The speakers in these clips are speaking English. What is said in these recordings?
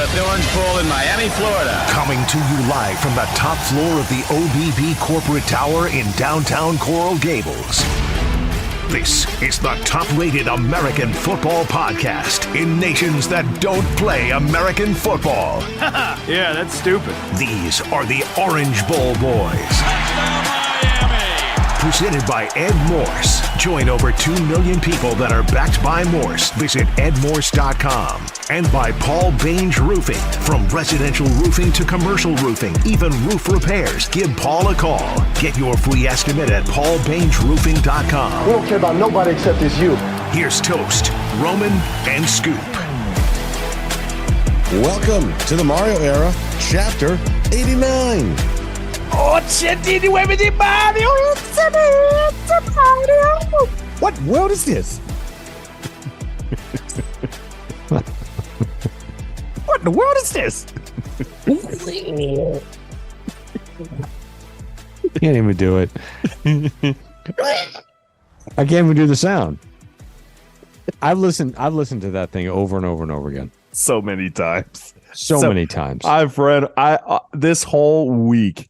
at the Orange Bowl in Miami, Florida. Coming to you live from the top floor of the OBB Corporate Tower in downtown Coral Gables. This is the top-rated American football podcast in nations that don't play American football. Yeah, that's stupid. These are the Orange Bowl boys. Touchdown, Miami! Presented by Ed Morse. Join over 2 million people that are backed by Morse. Visit edmorse.com. And by Bange Roofing. From residential roofing to commercial roofing, even roof repairs. Give Paul a call. Get your free estimate at paulbangeroofing.com. We don't care about nobody except it's you. Here's Toast, Roman, and Scoop. Welcome to the Mario era, chapter 89. What world is this? What in the world is this? Can't even do it. I can't even do the sound. I've listened to that thing over and over and over again. So many times. So many times. I've read this whole week,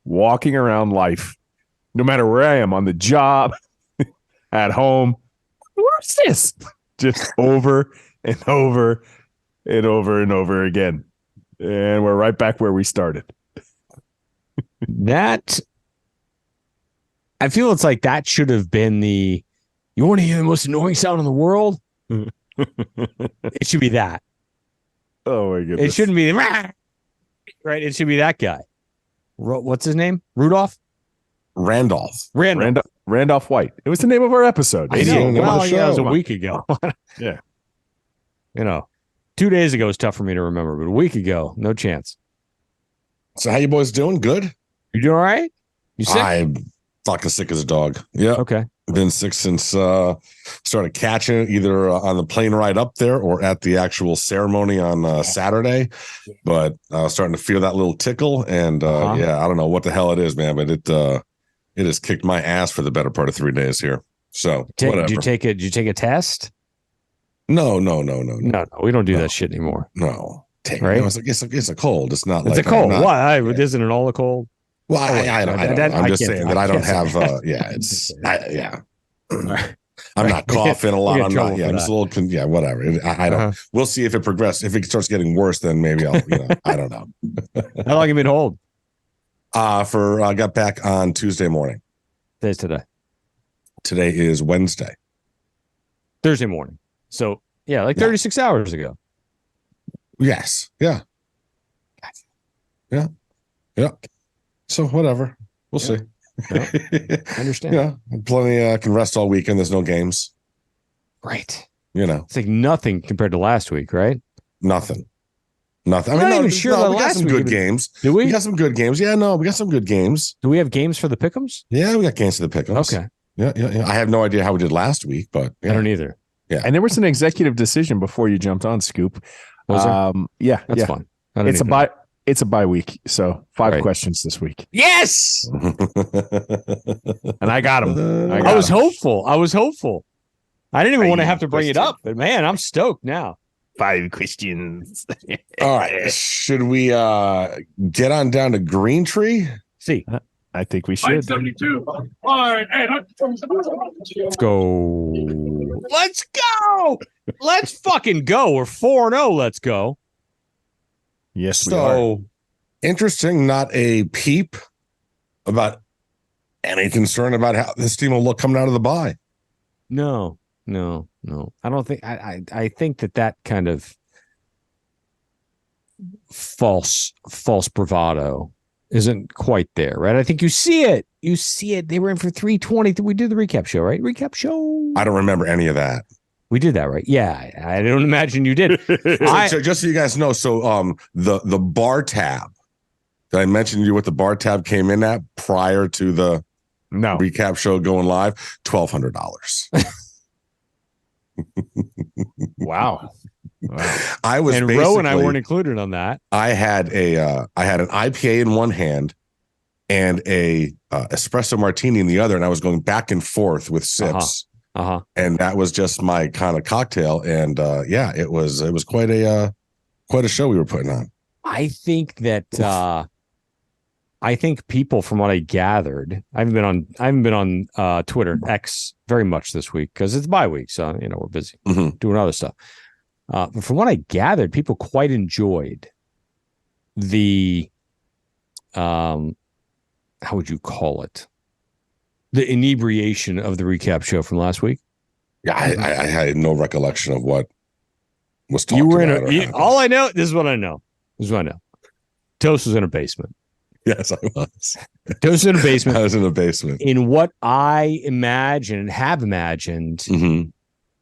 walking around life, no matter where I am, on the job, at home. What's this? Just over and over and over and over again. And we're right back where we started. That, I feel it's like that should have been you want to hear the most annoying sound in the world? It should be that. Oh, my goodness. It shouldn't be, right? It should be that guy. What's his name? Rudolph? Randolph White. It was the name of our episode. I know. Well, show. yeah, it was a week ago. Yeah. 2 days ago was tough for me to remember, but a week ago, no chance. So how you boys doing? Good? You doing all right? You sick? I'm fucking sick as a dog. Yeah. Okay. Been sick since started catching it either on the plane ride up there or at the actual ceremony on Saturday. But starting to feel that little tickle. And yeah, I don't know what the hell it is, man, but it has kicked my ass for the better part of 3 days here. So whatever. Did you take a test? No. No, we don't do that shit anymore. No. Right? It's a cold. It's not it's like a cold. Why? Isn't it all a cold? Well, I don't. I'm just saying that I don't have. Yeah, I'm not coughing a lot. I'm not. Yeah, I'm just a little. Yeah, whatever. I don't. We'll see if it progresses. If it starts getting worse, then maybe I'll. I don't know. How long have you been hold? I got back on Tuesday morning. Today's today. Today is Wednesday. Thursday morning. So yeah, like 36 hours ago. Yes. Yeah. Yeah. Yeah. So whatever. We'll see. Yeah. I understand. Yeah. Plenty. I can rest all weekend. There's no games. Right. It's like nothing compared to last week, right? Nothing. I mean, not even sure we got some good games. Do we? We got some good games. Yeah, no, we got some good games. Do we have games for the pick'ems? Yeah, we got games for the pick'ems. Okay. Yeah. I have no idea how we did last week, but I don't either. Yeah. And there was an executive decision before you jumped on, Scoop. Was there? Yeah. That's fine. It's a bye week, so 5 questions this week. Yes, and I got them. I was hopeful. I didn't even want to have to bring it up, but man, I'm stoked now. 5 questions. All right, should we get on down to Green Tree? See, I think we should. 72. All right, let's go. Let's fucking go. We're 4-0. Let's go. Yes, we are. Interesting. Not a peep about any concern about how this team will look coming out of the bye. No. I don't think. I think that kind of false bravado isn't quite there, right? I think you see it. They were in for 320. We did the recap show, right? Recap show. I don't remember any of that. We did that, right? Yeah, I don't imagine you did. So just so you guys know, so the bar tab, did I mention to you what the bar tab came in at prior to the recap show going live? $1,200. Wow. I was, and Ro and I weren't included on that. I had an IPA in one hand and a espresso martini in the other, and I was going back and forth with sips And that was just my kind of cocktail. And it was quite a show we were putting on. I think that I think people, from what I gathered, I haven't been on Twitter X very much this week because it's bye week, so we're busy doing other stuff. But from what I gathered, people quite enjoyed the how would you call it? The inebriation of the recap show from last week. Yeah, I had no recollection of what was talked You were about. all I know. This is what I know. Toast was in a basement. Yes, I was. Toast was in a basement. I was in the basement. In what I imagine and have imagined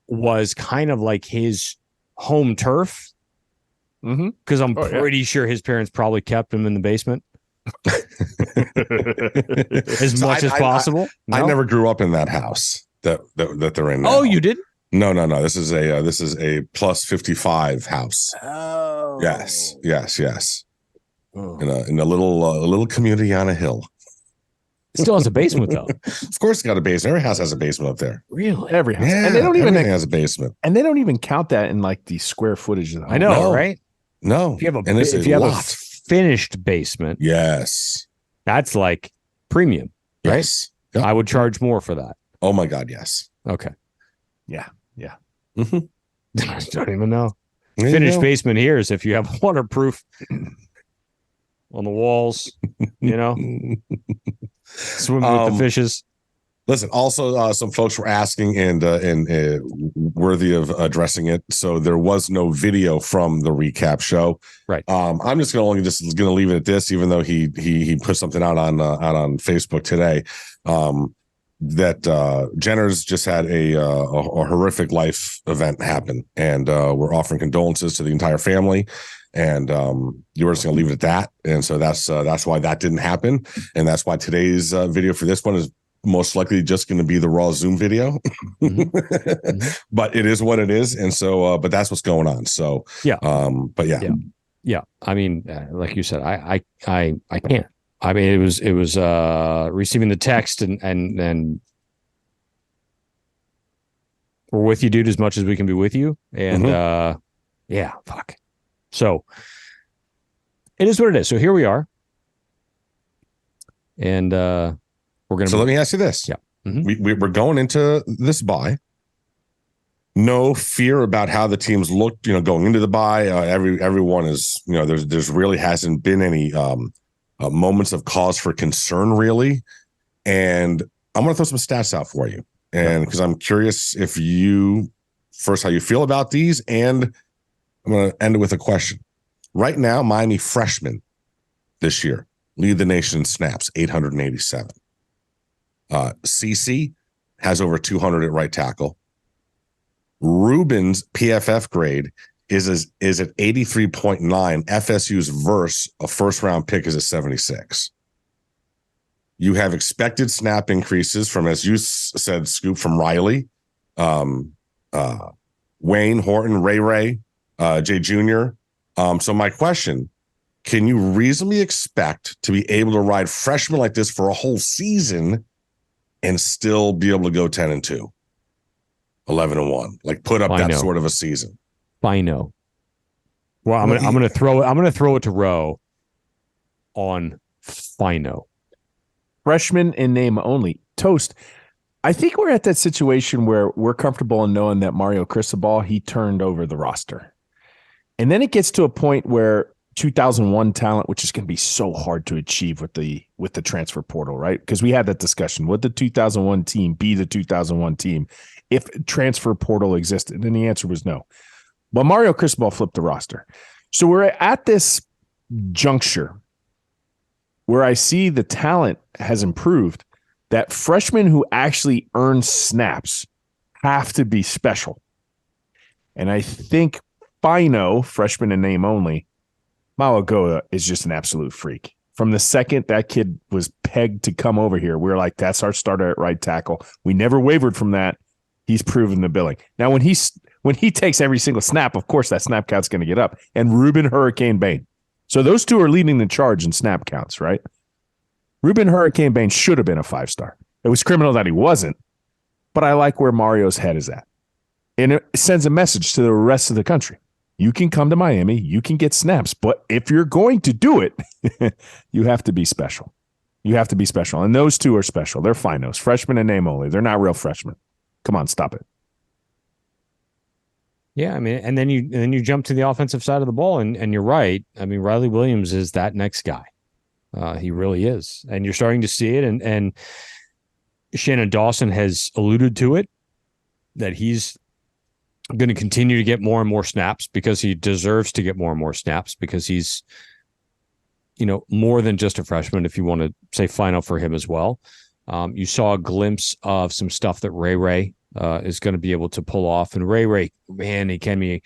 was kind of like his home turf. Because I'm pretty sure his parents probably kept him in the basement as much as possible. I never grew up in that house that they're in now. Oh, you didn't? No. This is a plus 55 house. Oh, yes. In a little community on a hill. It still has a basement, though. Of course, it's got a basement. Every house has a basement up there. Really? Every house. Yeah, And they don't even has a basement. And they don't even count that in like the square footage of the home. I know, No. right? No. If you have a finished basement, yes, that's like premium, right? yes. Yep. I would charge more for that. Oh my God, yes. Okay. Yeah. Mm-hmm. I don't even know. Finished basement here is if you have waterproof on the walls, swim with the fishes. Listen, also some folks were asking and worthy of addressing it. So there was no video from the recap show. Right. I'm just going to leave it at this, even though he put something out on Facebook today. That Jenner's just had a horrific life event happen, and we're offering condolences to the entire family. And you were just going to leave it at that. And so that's why that didn't happen, and that's why today's video for this one is most likely just going to be the raw Zoom video. But it is what it is, and so but that's what's going on. So yeah. I mean, like you said, I can't. I mean, it was receiving the text and we're with you, dude, as much as we can be with you. And fuck. So it is what it is. So here we are. And we're going to. So let me ask you this. Yeah. We're going into this bye. No fear about how the teams looked, going into the bye. Everyone is, there's really hasn't been any moments of cause for concern, really. And I'm going to throw some stats out for you. And because I'm curious how you feel about these. And I'm going to end it with a question. Right now, Miami freshmen this year lead the nation in snaps, 887. CiCi has over 200 at right tackle. Ruben's PFF grade is at 83.9. FSU's verse, a first round pick, is at 76. You have expected snap increases from, as you said, Scoop, from Riley, Wayne, Horton, Ray, Jay Jr. So my question, can you reasonably expect to be able to ride freshmen like this for a whole season and still be able to go 10-2, 11-1, like put up that sort of a season? FINO. Well, I'm gonna throw it to Roe on FINO. Freshman in name only. Toast. I think we're at that situation where we're comfortable in knowing that Mario Cristobal, he turned over the roster. And then it gets to a point where 2001 talent, which is going to be so hard to achieve with the transfer portal, right? Because we had that discussion. Would the 2001 team be the 2001 team if transfer portal existed? And the answer was no. But Mario Cristobal flipped the roster. So we're at this juncture where I see the talent has improved, that freshmen who actually earn snaps have to be special. And I think FINO, freshman in name only, Malagoa is just an absolute freak. From the second that kid was pegged to come over here, we were like, that's our starter at right tackle. We never wavered from that. He's proven the billing. Now, when he takes every single snap, of course, that snap count's going to get up. And Ruben Hurricane Bain. So those two are leading the charge in snap counts, right? Ruben Hurricane Bain should have been a 5-star. It was criminal that he wasn't, but I like where Mario's head is at. And it sends a message to the rest of the country. You can come to Miami, you can get snaps, but if you're going to do it, you have to be special. You have to be special. And those two are special. They're FINOs, freshmen in name only. They're not real freshmen. Come on, stop it. Yeah, I mean, and then you jump to the offensive side of the ball, and you're right. I mean, Riley Williams is that next guy. He really is. And you're starting to see it, and Shannon Dawson has alluded to it, that he's going to continue to get more and more snaps because he deserves to get more and more snaps because he's, more than just a freshman, if you want to say FINO for him as well. You saw a glimpse of some stuff that Ray is going to be able to pull off. And Ray, man, he can be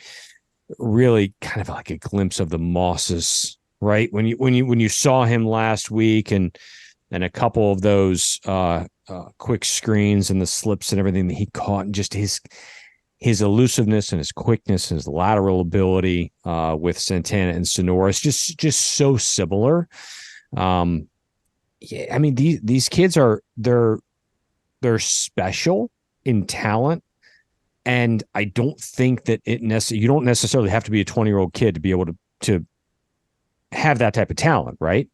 really kind of like a glimpse of the Mosses, right? When you saw him last week and a couple of those quick screens and the slips and everything that he caught, and just his elusiveness and his quickness and his lateral ability with Santana and Sonora is just so similar. Yeah, I mean, these kids they're special in talent, and I don't think that you don't necessarily have to be a 20-year-old kid to be able to have that type of talent, right?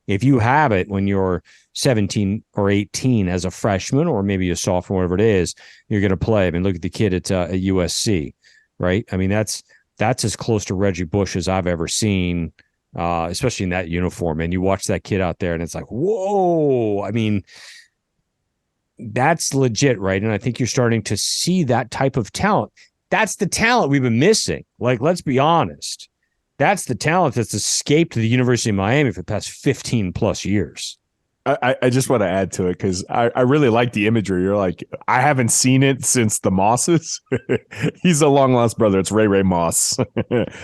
If you have it when you're 17 or 18 as a freshman, or maybe a sophomore, whatever it is, you're going to play. I mean, look at the kid at USC, right? I mean, that's as close to Reggie Bush as I've ever seen, especially in that uniform. And you watch that kid out there and it's like, whoa, I mean, that's legit, right? And I think you're starting to see that type of talent. That's the talent we've been missing. Like, let's be honest. That's the talent that's escaped the University of Miami for the past 15 plus years. I just want to add to it because I really like the imagery. You're like, I haven't seen it since the Mosses. He's a long lost brother. It's Ray Moss.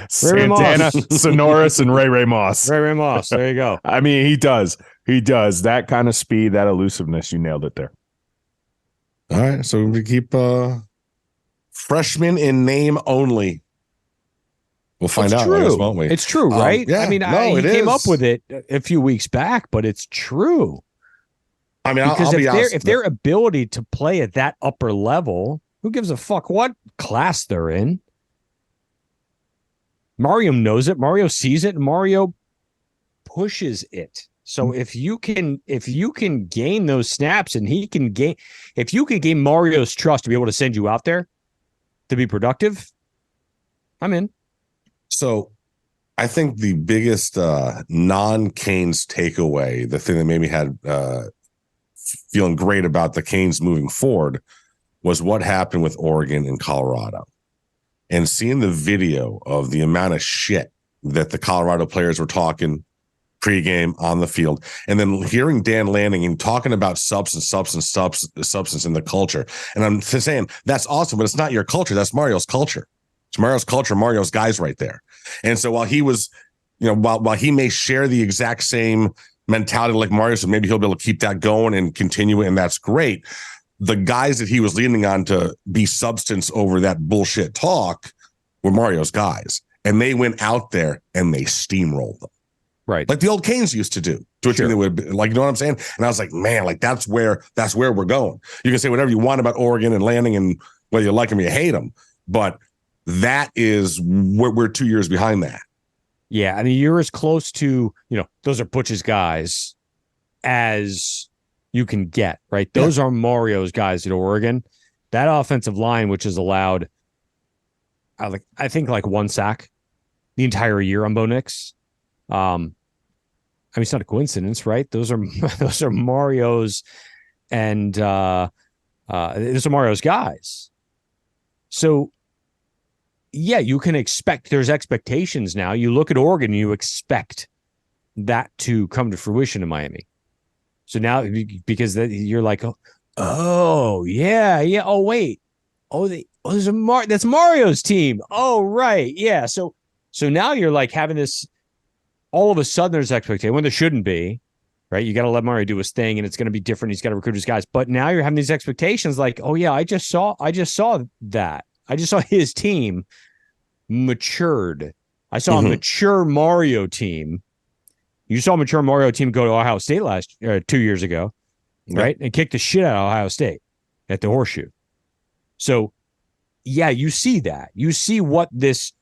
Santana, Sonoris, and Ray Moss. Ray Moss. There you go. I mean, he does that kind of speed, that elusiveness. You nailed it there. All right. So we keep freshmen in name only. We'll find out, I guess, won't we? It's true, right? Yeah, I mean, he came up with it a few weeks back, but it's true. I mean, because honest, if their ability to play at that upper level, who gives a fuck what class they're in? Mario knows it. Mario sees it. And Mario pushes it. So if you can gain those snaps, and if you can gain Mario's trust to be able to send you out there to be productive, I'm in. So I think the biggest non-Canes takeaway, the thing that made me had feeling great about the Canes moving forward, was what happened with Oregon and Colorado. And seeing the video of the amount of shit that the Colorado players were talking pregame on the field, and then hearing Dan Lanning and talking about substance in the culture. And I'm saying, that's awesome, but it's not your culture. That's Mario's culture. It's Mario's culture, Mario's guys right there. And so while he was, while he may share the exact same mentality like Mario, so maybe he'll be able to keep that going and continue it, and that's great. The guys that he was leaning on to be substance over that bullshit talk were Mario's guys. And they went out there and they steamrolled them. Right. Like the old Canes used to do. To sure. They would be, like, you know what I'm saying? And I was like, man, like that's where we're going. You can say whatever you want about Oregon and Lanning and whether you like them or you hate them, but that is we're 2 years behind that. Yeah, I mean, you're as close to, those are Butch's guys as you can get, right? Those are Mario's guys at Oregon. That offensive line, which has allowed, I think one sack the entire year on Bo Nix. I mean, it's not a coincidence, right? Those are Mario's, and those are Mario's guys. So, yeah, you can expect, there's expectations now. You look at Oregon, you expect that to come to fruition in Miami. So now, because you're like, oh yeah. Oh, wait. That's Mario's team. Oh, right. Yeah. So now you're like having this, all of a sudden there's expectation when there shouldn't be, right? You got to let Mario do his thing and it's going to be different. He's got to recruit his guys. But now you're having these expectations like, oh yeah, I just saw that. I just saw his team matured. I saw a mature Mario team. You saw a mature Mario team go to Ohio State 2 years ago, right? And kick the shit out of Ohio State at the Horseshoe. So, yeah, you see that. You see what this,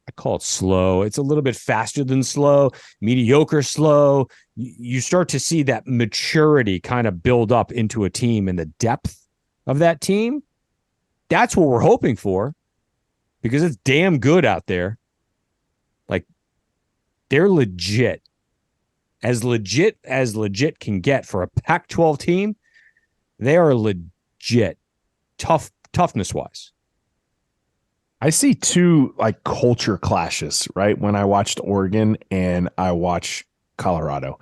I call it slow. It's a little bit faster than slow, mediocre slow. You start to see that maturity kind of build up into a team and the depth of that team. That's what we're hoping for because it's damn good out there. Like, they're legit as legit can get for a Pac-12 team. They are legit toughness wise. I see two like culture clashes, right? When I watched Oregon and I watch Colorado,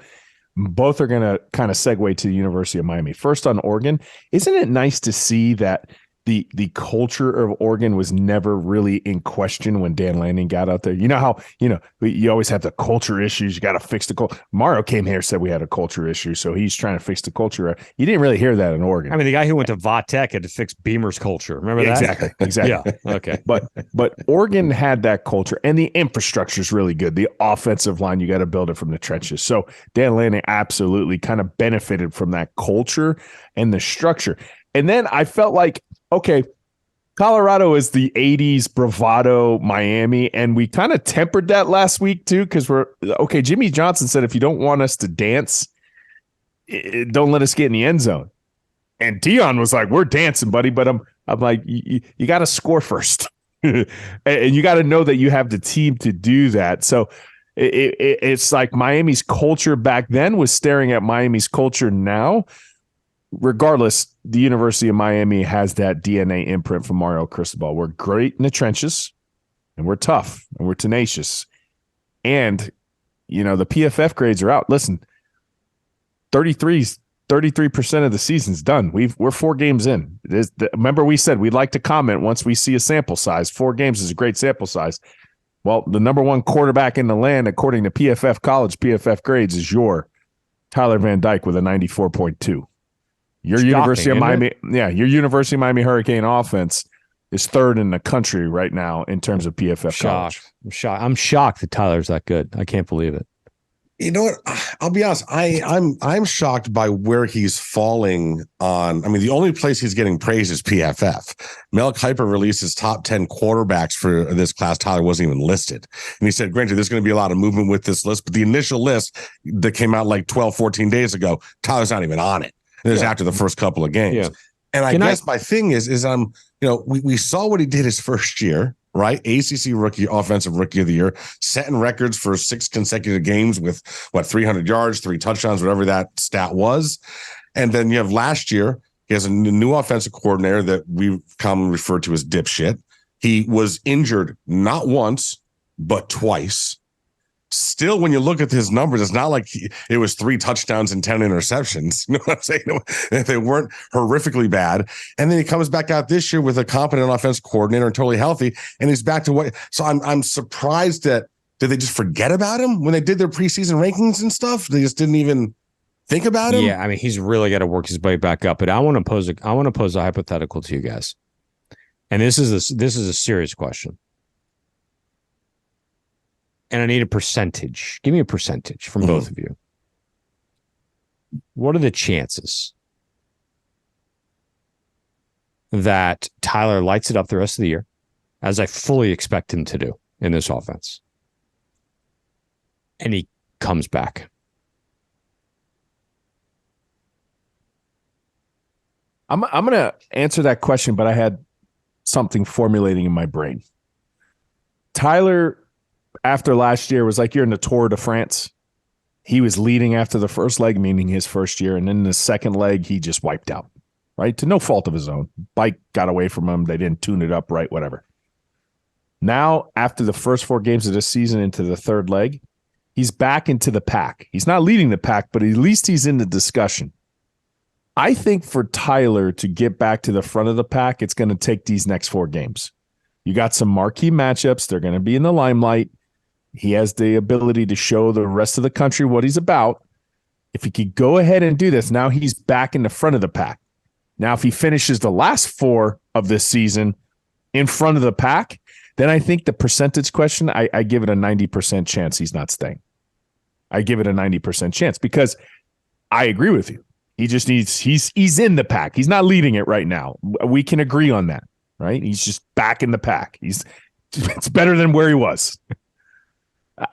both are going to kind of segue to the University of Miami. First on Oregon, isn't it nice to see that the culture of Oregon was never really in question when Dan Lanning got out there? You know how, you always have the culture issues. You got to fix the culture. Mario came here, said we had a culture issue, so he's trying to fix the culture. You didn't really hear that in Oregon. I mean, the guy who went to Vatech had to fix Beamer's culture. Remember that? Exactly. Yeah. Okay. But Oregon had that culture, and the infrastructure is really good. The offensive line, you got to build it from the trenches. So Dan Lanning absolutely kind of benefited from that culture and the structure. And then I felt like, okay, Colorado is the 80s bravado Miami, and we kind of tempered that last week too because Jimmy Johnson said if you don't want us to dance, don't let us get in the end zone. And Deion was like, we're dancing, buddy, but I'm like, you got to score first. And you got to know that you have the team to do that. So it's like Miami's culture back then was staring at Miami's culture now. Regardless, the University of Miami has that DNA imprint from Mario Cristobal. We're great in the trenches, and we're tough, and we're tenacious. And, the PFF grades are out. Listen, 33% of the season's done. We're 4 games in. Remember we said we'd like to comment once we see a sample size. 4 games is a great sample size. Well, the number 1 quarterback in the land, according to PFF college PFF grades, is your Tyler Van Dyke with a 94.2. Your University of Miami, your University of Miami Hurricane offense is 3rd in the country right now in terms of PFF college. I'm shocked that Tyler's that good. I can't believe it. You know what? I'll be honest. I'm shocked by where he's falling on. I mean, the only place he's getting praise is PFF. Mel Kiper released his top 10 quarterbacks for this class. Tyler wasn't even listed. And he said, granted, there's going to be a lot of movement with this list, but the initial list that came out like 12, 14 days ago, Tyler's not even on it. It was after the first couple of games. Yeah. And I guess my thing is we saw what he did his first year, right? ACC offensive rookie of the year, setting records for 6 consecutive games with 300 yards, 3 touchdowns, whatever that stat was. And then you have last year, he has a new offensive coordinator that we commonly refer to as dipshit. He was injured not once, but twice. Still, when you look at his numbers, it's not like it was 3 touchdowns and 10 interceptions. You know what I'm saying? They weren't horrifically bad. And then he comes back out this year with a competent offensive coordinator and totally healthy, and he's back to what. So I'm surprised that did they just forget about him when they did their preseason rankings and stuff? They just didn't even think about him. Yeah, I mean, he's really got to work his way back up. But I want to pose a hypothetical to you guys, and this is a serious question. And I need a percentage. Give me a percentage from both of you. What are the chances that Tyler lights it up the rest of the year, as I fully expect him to do in this offense, and he comes back? I'm going to answer that question, but I had something formulating in my brain. Tyler, after last year, was like you're in the Tour de France. He was leading after the first leg, meaning his first year. And then the second leg, he just wiped out, right? To no fault of his own. Bike got away from him. They didn't tune it up right, whatever. Now, after the first 4 games of this season into the third leg, he's back into the pack. He's not leading the pack, but at least he's in the discussion. I think for Tyler to get back to the front of the pack, it's going to take these next 4 games. You got some marquee matchups. They're going to be in the limelight. He has the ability to show the rest of the country what he's about. If he could go ahead and do this, now he's back in the front of the pack. Now, if he finishes the last 4 of this season in front of the pack, then I think the percentage question, I give it a 90% chance he's not staying. I give it a 90% chance because I agree with you. He just needs he's in the pack. He's not leading it right now. We can agree on that, right? He's just back in the pack. It's better than where he was.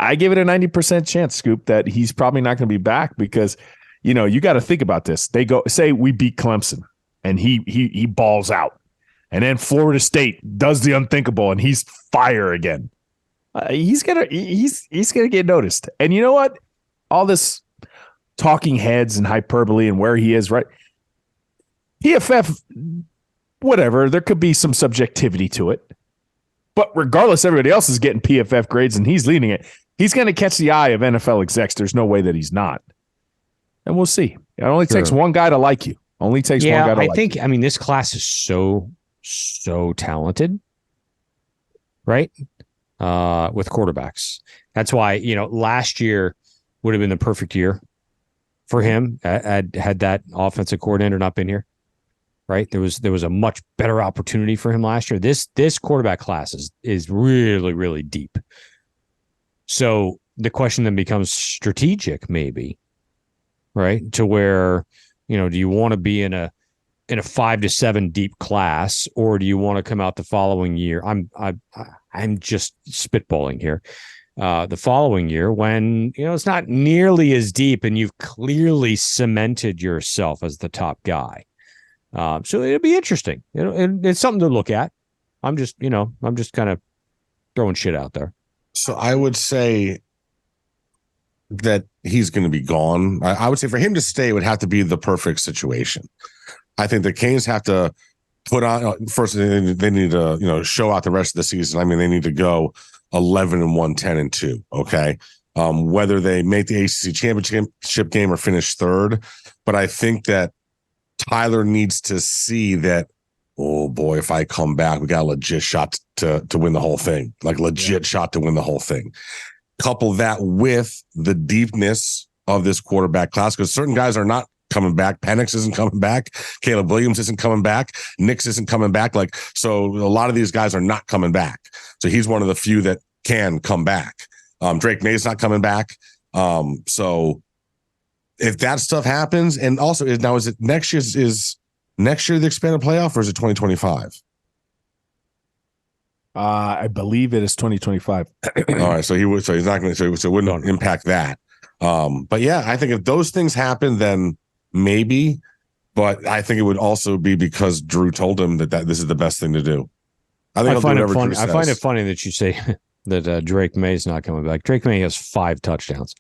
I give it a 90% chance, Scoop, that he's probably not going to be back because, you got to think about this. They say we beat Clemson and he balls out. And then Florida State does the unthinkable and he's fire again. He's gonna get noticed. And you know what? All this talking heads and hyperbole and where he is, right? PFF, whatever. There could be some subjectivity to it. But regardless, everybody else is getting PFF grades and he's leading it. He's going to catch the eye of NFL execs. There's no way that he's not. And we'll see. It only takes one guy to like you. Only takes one guy to like you. I mean, this class is so talented, right? With quarterbacks. That's why, last year would have been the perfect year for him had that offensive coordinator not been here, right? There was a much better opportunity for him last year. This quarterback class is really, really deep. So the question then becomes strategic, maybe, right? To where, do you want to be in a 5 to 7 deep class, or do you want to come out the following year? I'm just spitballing here. The following year when, it's not nearly as deep and you've clearly cemented yourself as the top guy. So it'll be interesting. It's something to look at. I'm just kind of throwing shit out there. So I would say that he's going to be gone. I would say for him to stay would have to be the perfect situation. I think the Canes have to put on first. They need to show out the rest of the season. I mean, they need to go 11-1, 10-2. Okay, whether they make the ACC championship game or finish third, but I think that Tyler needs to see that. Oh boy, if I come back, we got a legit shot to win the whole thing. Like legit shot to win the whole thing. Couple that with the deepness of this quarterback class, because certain guys are not coming back. Penix isn't coming back. Caleb Williams isn't coming back. Nix isn't coming back. So a lot of these guys are not coming back. So he's one of the few that can come back. Drake May's not coming back. So if that stuff happens, and also is it next year the expanded playoff, or is it 2025? I believe it is 2025. All right, so he's not going to. So it wouldn't impact that. But yeah, I think if those things happen, then maybe. But I think it would also be because Drew told him that this is the best thing to do. I find it funny that you say that Drake May's not coming back. Drake May has 5 touchdowns.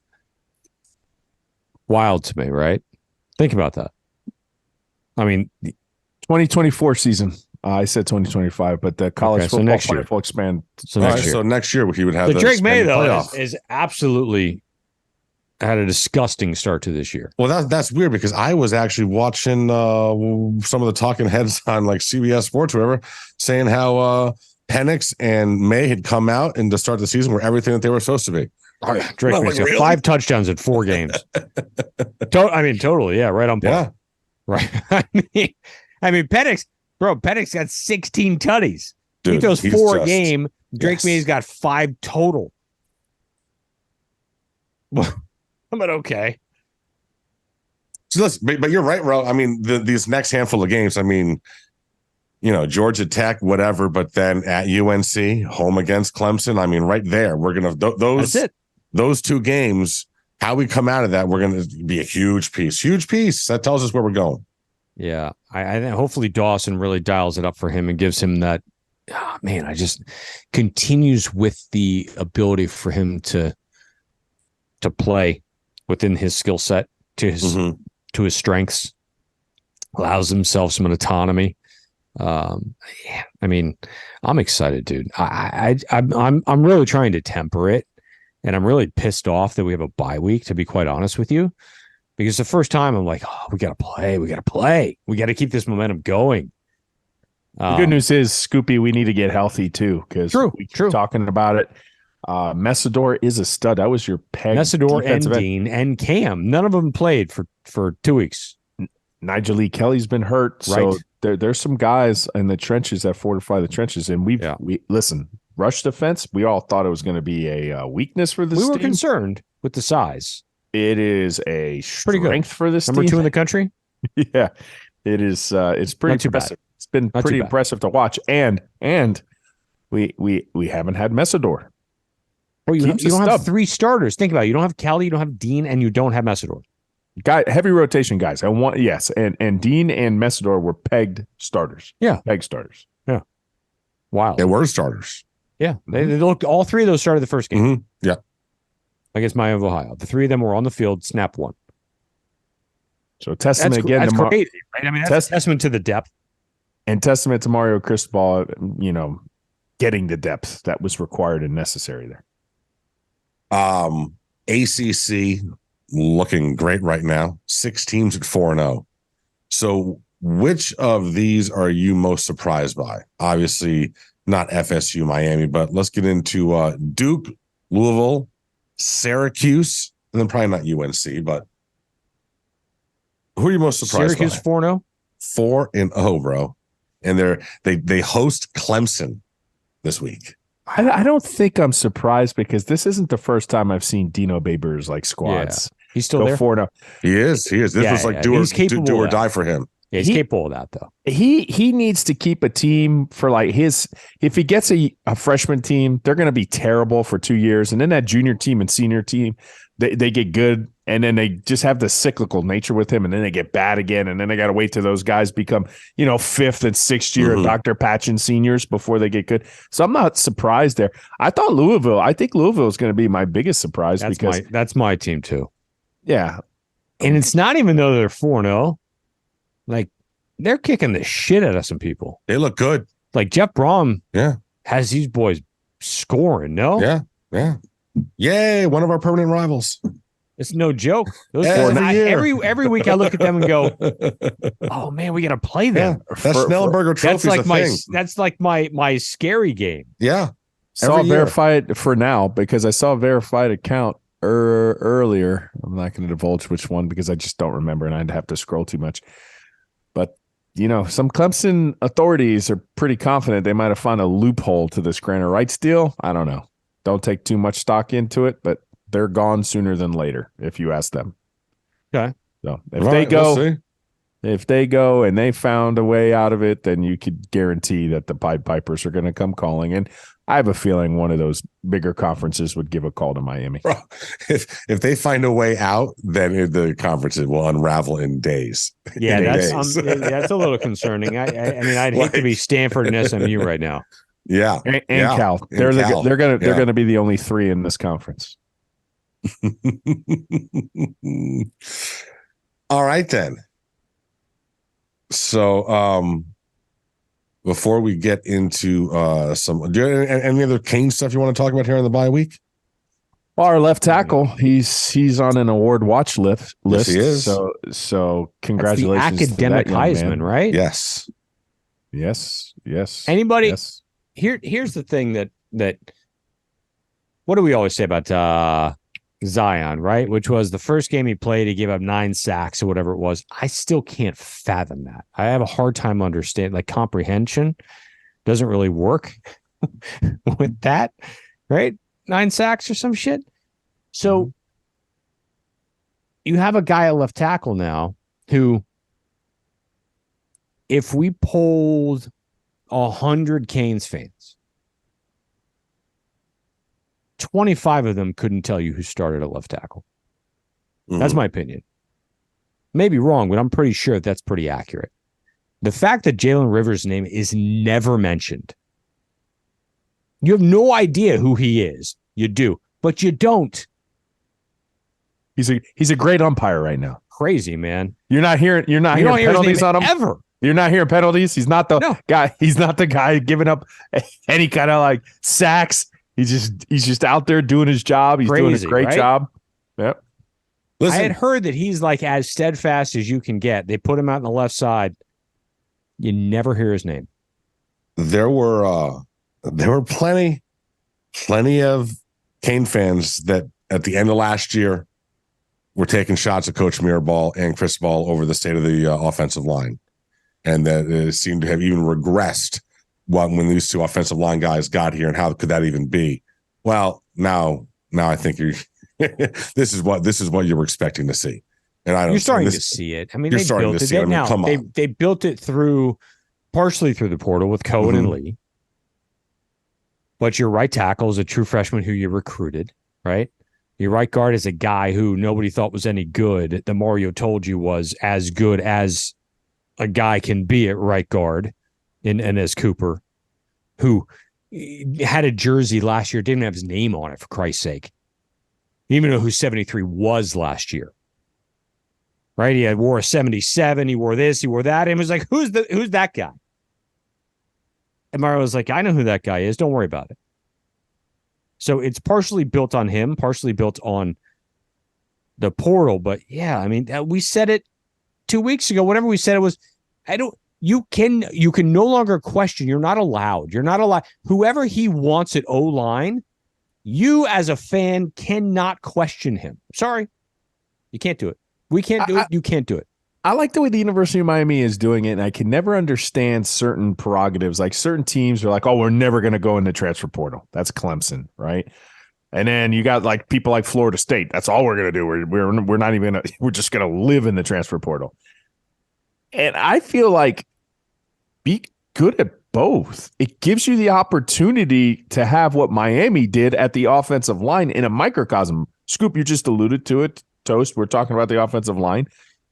Wild to me, right? Think about that. I mean, 2024 season. I said 2025, but the college football next year will expand. So next year he would have the Drake May though is absolutely had a disgusting start to this year. Well, that's weird because I was actually watching some of the talking heads on like CBS Sports, or whatever, saying how Penix and May had come out and to start the season were everything that they were supposed to be. Drake May's got 5 touchdowns in 4 games. Totally, yeah, right on point. Yeah. Right. I mean, Penix got 16 tutties. Dude, he throws 4 a game. Drake May's got 5 total. But okay. So listen, but you're right, Ro. I mean, these next handful of games, I mean, Georgia Tech, whatever, but then at UNC, home against Clemson. I mean, right there, we're going to those 2 games. How we come out of that, we're going to be a huge piece. That tells us where we're going. Yeah. I think hopefully Dawson really dials it up for him and gives him that, I just continues with the ability for him to play within his skill set to his strengths, allows himself some autonomy. I'm excited, dude. I'm really trying to temper it. And I'm really pissed off that we have a bye week, to be quite honest with you, because the first time I'm like, we got to play. We got to keep this momentum going. The good news is, Scoopy, we need to get healthy too, because we keep talking about it. Messidor is a stud. That was your peg. Messidor and Dean and Cam. None of them played for 2 weeks. Nigel Lee Kelly's been hurt. Right. So there's some guys in the trenches that fortify the trenches. And we listen, rush defense, we all thought it was going to be a weakness for this team. We were concerned with the size. It is a strength for this Number team. 2 in the country. Yeah, it is. It's pretty Not too bad. impressive. It's been Not pretty too bad. impressive to watch, and we haven't had Messidor. Well, you Keeps a don't have stub. 3 starters. Think about it. You don't have Kelly, you don't have Dean, and you don't have Messidor. Heavy rotation guys. I want and Dean and Messidor were pegged starters. Yeah. Pegged starters. Wow. They were starters. Yeah. They looked, all 3 of those started the first game Mm-hmm. Yeah. against Miami of Ohio. The 3 of them were on the field, snap 1. So testament again That's to crazy, right? I mean, that's a testament to the depth. and testament to Mario Cristobal, getting the depth that was required and necessary there. ACC looking great right now. 6 teams at 4-0. So which of these are you most surprised by? Obviously not FSU, Miami, but let's get into Duke, Louisville, Syracuse, and then probably not UNC, but who are you most surprised Syracuse by? 4-0? 4-0, bro. And they host Clemson this week. I don't think I'm surprised because this isn't the first time I've seen Dino Babers squads. Yeah. He's still Go there? 4-0. He is. This Yeah, was like yeah. do He's capable or of that. die for him. Yeah, he's capable of that, though. He needs to keep a team for if he gets a freshman team, they're going to be terrible for 2 years. And then that junior team and senior team, they get good. And then they just have the cyclical nature with him. And then they get bad again. And then they got to wait till those guys become, 5th and 6th year Dr. Patchen seniors before they get good. So I'm not surprised there. I think Louisville is going to be my biggest surprise That's my team, too. Yeah. And it's not even though they're 4-0. Like, they're kicking the shit out of some people. They look good. Like, Jeff Brom Yeah. has these boys scoring, no? Yeah. Yay, one of our permanent rivals. It's no joke. Those Every guys, year. every week I look at them and go, oh, man, we got to play them. That Snellenberger trophy is a thing. That's like my scary game. Yeah. Saw Every year. verified for now because I saw a verified account earlier. I'm not going to divulge which one because I just don't remember and I'd have to scroll too much. But, some Clemson authorities are pretty confident they might have found a loophole to this grantor rights deal. I don't know. Don't take too much stock into it, but they're gone sooner than later if you ask them. Okay. So if they go and they found a way out of it, then you could guarantee that the Pied Pipers are going to come calling. And I have a feeling one of those bigger conferences would give a call to Miami. Bro, if they find a way out, then the conferences will unravel in days. Yeah, In that's days. that's a little concerning. I mean, I'd hate to be Stanford and SMU right now. Yeah. And Yeah. Cal. And They're Cal. they're going Yeah. to be the only 3 in this conference. All right, then. So before we get into do you have any other Kane stuff you want to talk about here on the bye week? Well, our left tackle, he's on an award watch list. Yes, he is. So congratulations. That's the academic to that young Heisman, man. right? Yes. Yes. Anybody? Yes. Here's the thing that what do we always say about Zion, right? Which was the first game he played, he gave up 9 sacks or whatever it was. I still can't fathom that. I have a hard time understanding, like comprehension doesn't really work with that, right? 9 sacks or some shit. So you have a guy at left tackle now who, if we polled 100 Canes fans, 25 of them couldn't tell you who started at left tackle. That's my opinion. Maybe wrong, but I'm pretty sure that's pretty accurate. The fact that Jalen Rivers' name is never mentioned. You have no idea who he is. You do, but you don't. He's a great umpire right now. Crazy, man. You're not hearing You don't hear his penalties name on him ever. You're not hearing penalties. He's not the guy. He's not the guy giving up any kind of sacks. He's just out there doing his job. He's doing a great job. Yep. Listen, I had heard that he's as steadfast as you can get. They put him out on the left side. You never hear his name. there were plenty of Kane fans that at the end of last year were taking shots at Coach Mirabal and Chris Ball over the state of the offensive line, and that it seemed to have even regressed when these 2 offensive line guys got here, and how could that even be? Well, now I think you're this is what you were expecting to see. And I don't. You're starting to see it. I mean, you're they starting built to it. see it. I mean, Now come on. they built it partially through the portal with Cohen and Lee. But your right tackle is a true freshman who you recruited, right? Your right guard is a guy who nobody thought was any good. The Mario told you was as good as a guy can be at right guard in Enes Cooper, who had a jersey last year, didn't have his name on it, for Christ's sake. You even know who 73 was last year. Right? He wore a 77, he wore this, he wore that, and it was like, who's that guy? And Mario was like, I know who that guy is. Don't worry about it. So it's partially built on him, partially built on the portal. But yeah, I mean, we said it 2 weeks ago. Whatever we said, it was, you can no longer question. You're not allowed. Whoever he wants at O-line, you as a fan cannot question him. Sorry. You can't do it. We can't do it. You can't do it. I like the way the University of Miami is doing it, and I can never understand certain prerogatives. Like certain teams are like, oh, we're never going to go in the transfer portal. That's Clemson, right? And then you got like people like Florida State. That's all we're going to do. We're not even – we're just going to live in the transfer portal. And I feel like be good at both. It gives you the opportunity to have what Miami did at the offensive line in a microcosm. Scoop, you just alluded to it. Toast, we're talking about the offensive line.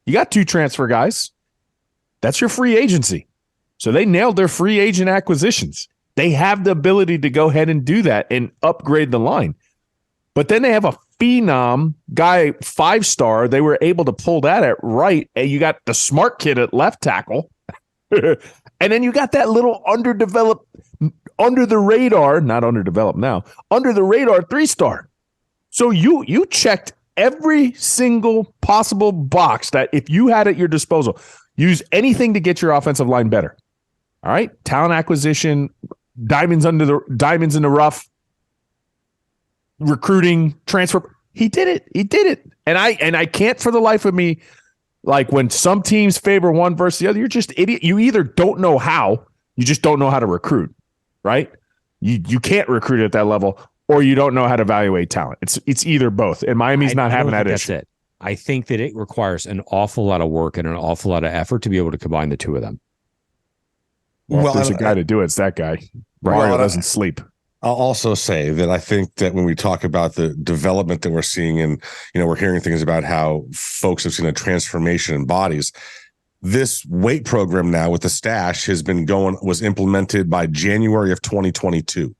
You got 2 transfer guys. That's your free agency. So they nailed their free agent acquisitions. They have the ability to go ahead and do that and upgrade the line. But then they have a phenom guy, 5-star. They were able to pull that at right. And you got the smart kid at left tackle. And then you got that little underdeveloped, under the radar 3-star. So you checked every single possible box that if you had at your disposal, use anything to get your offensive line better. All right. Talent acquisition, diamonds in the rough, recruiting, transfer. He did it. And I can't for the life of me, like when some teams favor one versus the other, you're just idiot. You either don't know how, you just don't know how to recruit, right? You can't recruit at that level, or you don't know how to evaluate talent. It's either both. And Miami's not having that issue. That's it. I think that it requires an awful lot of work and an awful lot of effort to be able to combine the two of them. Well, if there's a guy to do it, it's that guy. Mario doesn't sleep. I'll also say that I think that when we talk about the development that we're seeing, and we're hearing things about how folks have seen a transformation in bodies. This weight program now with the stash was implemented by January of 2022.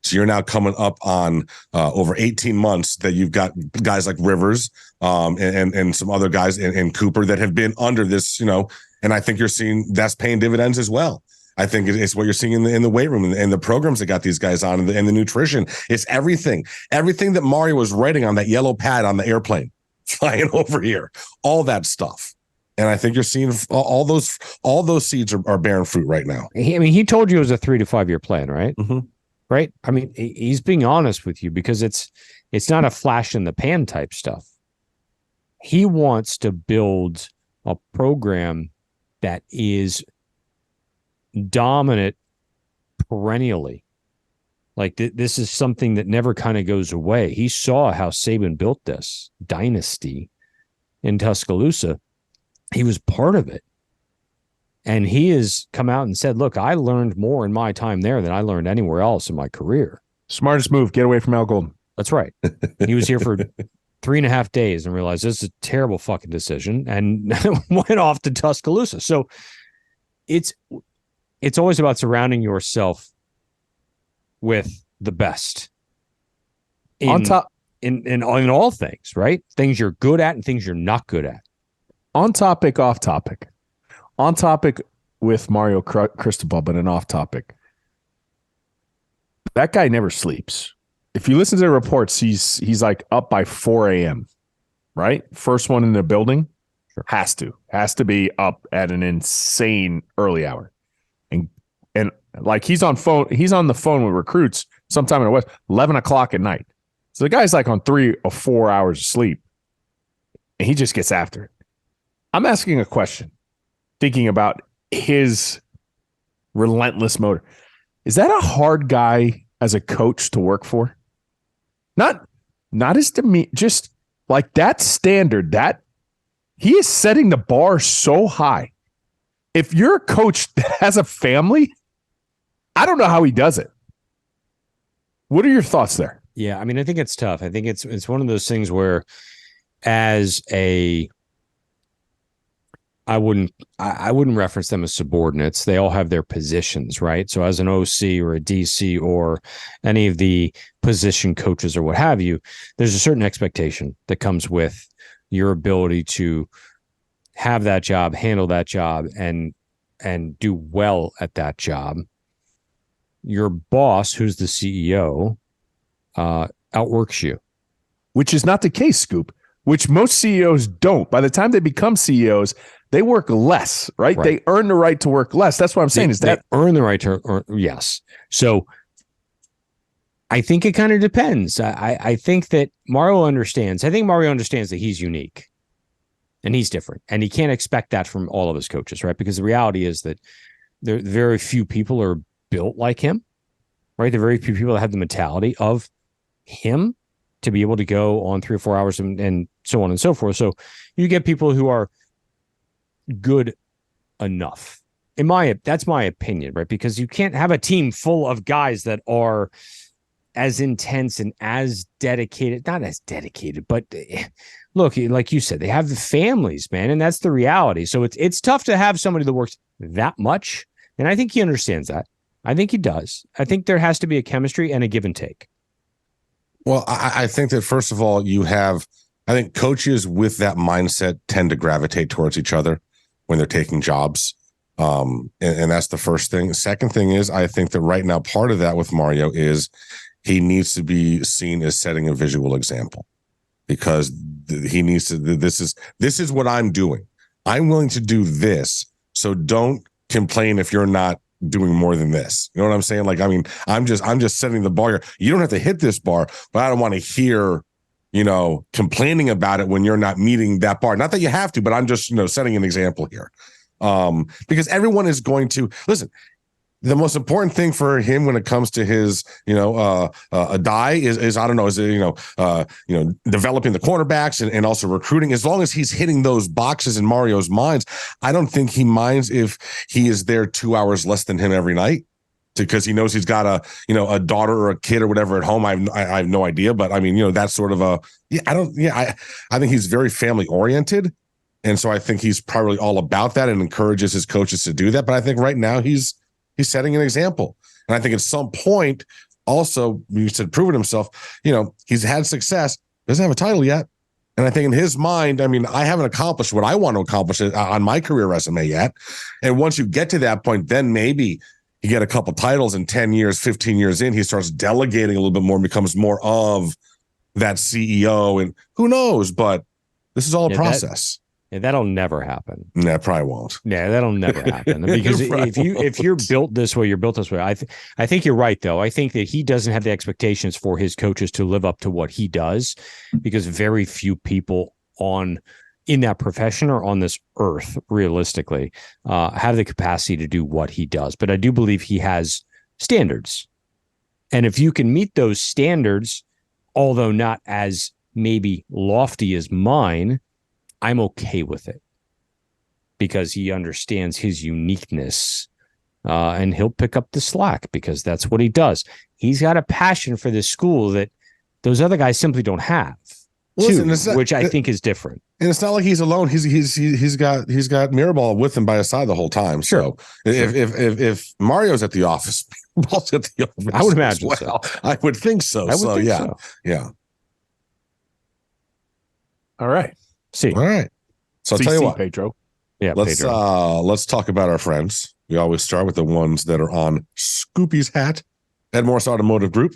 So you're now coming up on over 18 months that you've got guys like Rivers and some other guys and Cooper that have been under this, and I think you're seeing that's paying dividends as well. I think it's what you're seeing in the weight room and the programs that got these guys on and the nutrition. It's everything that Mario was writing on that yellow pad on the airplane flying over here, all that stuff. And I think you're seeing all those seeds are bearing fruit right now. He told you it was a 3 to 5 year plan, right? Mm-hmm. Right. I mean, he's being honest with you because it's not a flash in the pan type stuff. He wants to build a program that is dominant perennially. Like this is something that never kind of goes away. He saw how Saban built this dynasty in Tuscaloosa. He was part of it. And he has come out and said, look, I learned more in my time there than I learned anywhere else in my career. Smartest move, get away from Al Golden. That's right. He was here for 3.5 days and realized this is a terrible fucking decision and went off to Tuscaloosa. So it's always about surrounding yourself with the best in all things, right? Things you're good at and things you're not good at. On topic, off topic. On topic with Mario Cristobal, but an off topic. That guy never sleeps. If you listen to the reports, he's like up by 4 a.m., right? First one in the building. Sure. Has to be up at an insane early hour. And like he's on the phone with recruits sometime in the West, 11 o'clock at night. So the guy's like on 3 or 4 hours of sleep. And he just gets after it. I'm asking a question. Thinking about his relentless motor. Is that a hard guy as a coach to work for? Not as to me, just like that standard, that he is setting the bar so high. If you're a coach that has a family, I don't know how he does it. What are your thoughts there? Yeah, I mean, I think it's tough. I think it's one of those things where I wouldn't reference them as subordinates. They all have their positions, right? So as an OC or a DC or any of the position coaches or what have you, there's a certain expectation that comes with your ability to have that job, handle that job, and do well at that job. Your boss, who's the CEO, outworks you. Which is not the case, Scoop, which most CEOs don't. By the time they become CEOs, they work less, right? They earn the right to work less. That's what I'm saying. They earn the right to, yes. So I think it kind of depends. I think that Mario understands. I think Mario understands that he's unique and he's different. And he can't expect that from all of his coaches, right? Because the reality is that there very few people are built like him, right? There are very few people that have the mentality of him to be able to go on 3 or 4 hours and so on and so forth. So you get people who are good enough. That's my opinion, right? Because you can't have a team full of guys that are as intense and as dedicated, not as dedicated, but look, like you said, they have the families, man, and that's the reality. So it's tough to have somebody that works that much, and I think he understands that. I think he does. I think there has to be a chemistry and a give and take. Well, I think that first of all, I think coaches with that mindset tend to gravitate towards each other when they're taking jobs. And that's the first thing. Second thing is, I think that right now, part of that with Mario is he needs to be seen as setting a visual example, because he needs to, this is what I'm doing. I'm willing to do this. So don't complain if you're not doing more than this. You know what I'm saying? Like, I mean, I'm just setting the bar here. You don't have to hit this bar, but I don't want to hear, complaining about it when you're not meeting that bar. Not that you have to, but I'm just, setting an example here. Because everyone is going to listen. The most important thing for him when it comes to his, a die is I don't know, developing the cornerbacks and also recruiting. As long as he's hitting those boxes in Mario's minds, I don't think he minds if he is there 2 hours less than him every night, because he knows he's got a daughter or a kid or whatever at home. I have no idea, but I mean, that's sort of I think he's very family oriented. And so I think he's probably all about that and encourages his coaches to do that. But I think right now he's setting an example. And I think at some point also, you said proven himself, he's had success, doesn't have a title yet. And I think in his mind, I mean, I haven't accomplished what I want to accomplish on my career resume yet. And once you get to that point, then maybe you get a couple titles, and 10 years, 15 years in, he starts delegating a little bit more and becomes more of that CEO. And who knows, but this is all a process. That'll never happen. Yeah, probably won't. Yeah, that'll never happen. Because if you're built this way, you're built this way. I think you're right, though. I think that he doesn't have the expectations for his coaches to live up to what he does, because very few people in that profession or on this earth, realistically, have the capacity to do what he does. But I do believe he has standards. And if you can meet those standards, although not as maybe lofty as mine, I'm okay with it, because he understands his uniqueness, and he'll pick up the slack because that's what he does. He's got a passion for this school that those other guys simply don't have, which I think is different. And it's not like he's alone. He's got Mirabal with him by his side the whole time. Sure. So if Mario's at the office, Miraball's at the office. I would imagine so. I would think so. Yeah. All right. All right. So I'll tell you what, Pedro. Yeah. Let's talk about our friends. We always start with the ones that are on Scoopy's hat at Morse Automotive Group.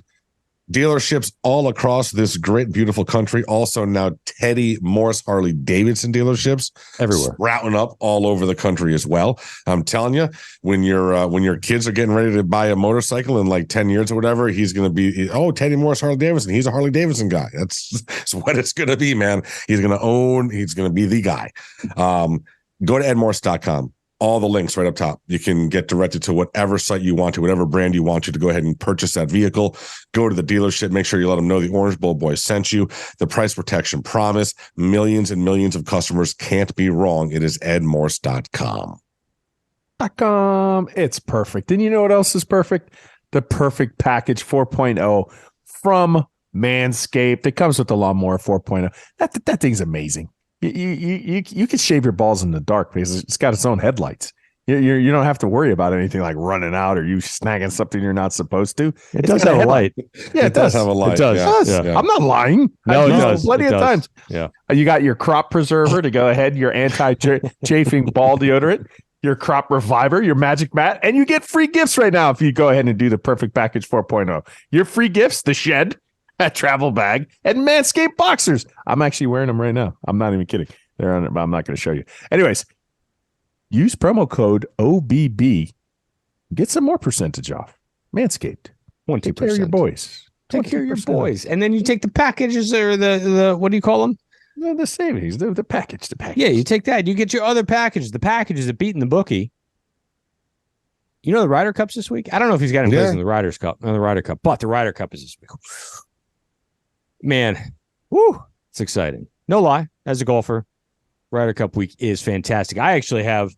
Dealerships all across this great, beautiful country. Also now Teddy Morse Harley Davidson dealerships everywhere, sprouting up all over the country as well. I'm telling you, when your kids are getting ready to buy a motorcycle in like 10 years or whatever, he's going to be, Teddy Morse Harley Davidson. He's a Harley Davidson guy. That's what it's going to be, man. He's going to be the guy. Go to edmorse.com. all the links right up top. You can get directed to whatever site you want to, whatever brand you want to go ahead and purchase that vehicle. Go to the dealership. Make sure you let them know the Orange Bowl boys sent you. The price protection promise. Millions and millions of customers can't be wrong. It is edmorse.com. It's perfect. And you know what else is perfect? The Perfect Package 4.0 from Manscaped. It comes with the Lawnmower 4.0. That thing's amazing. You can shave your balls in the dark because it's got its own headlights. You don't have to worry about anything like running out or you snagging something you're not supposed to. It does have a light. Yeah, it does have a light. It does. Yeah. I'm not lying. No, I've it used does. plenty It of does. times. Yeah. You got your crop preserver to go ahead, your anti-chafing ball deodorant, your crop reviver, your magic mat, and you get free gifts right now if you go ahead and do the Perfect Package 4.0. Your free gifts, the shed, a travel bag, and Manscaped boxers. I'm actually wearing them right now. I'm not even kidding. They're on it, but I'm not going to show you. Anyways, use promo code OBB. Get some more percentage off. Manscaped. 20%. Take care of your boys. Take care of your boys. And then you take the packages or the what do you call them? The savings, the package. Yeah, you take that. You get your other packages. The packages that beating the bookie. You know the Ryder Cup's this week? I don't know if he's got any place in the Ryder Cup, but the Ryder Cup is this week. Man, it's exciting. No lie, as a golfer, Ryder Cup week is fantastic. I actually have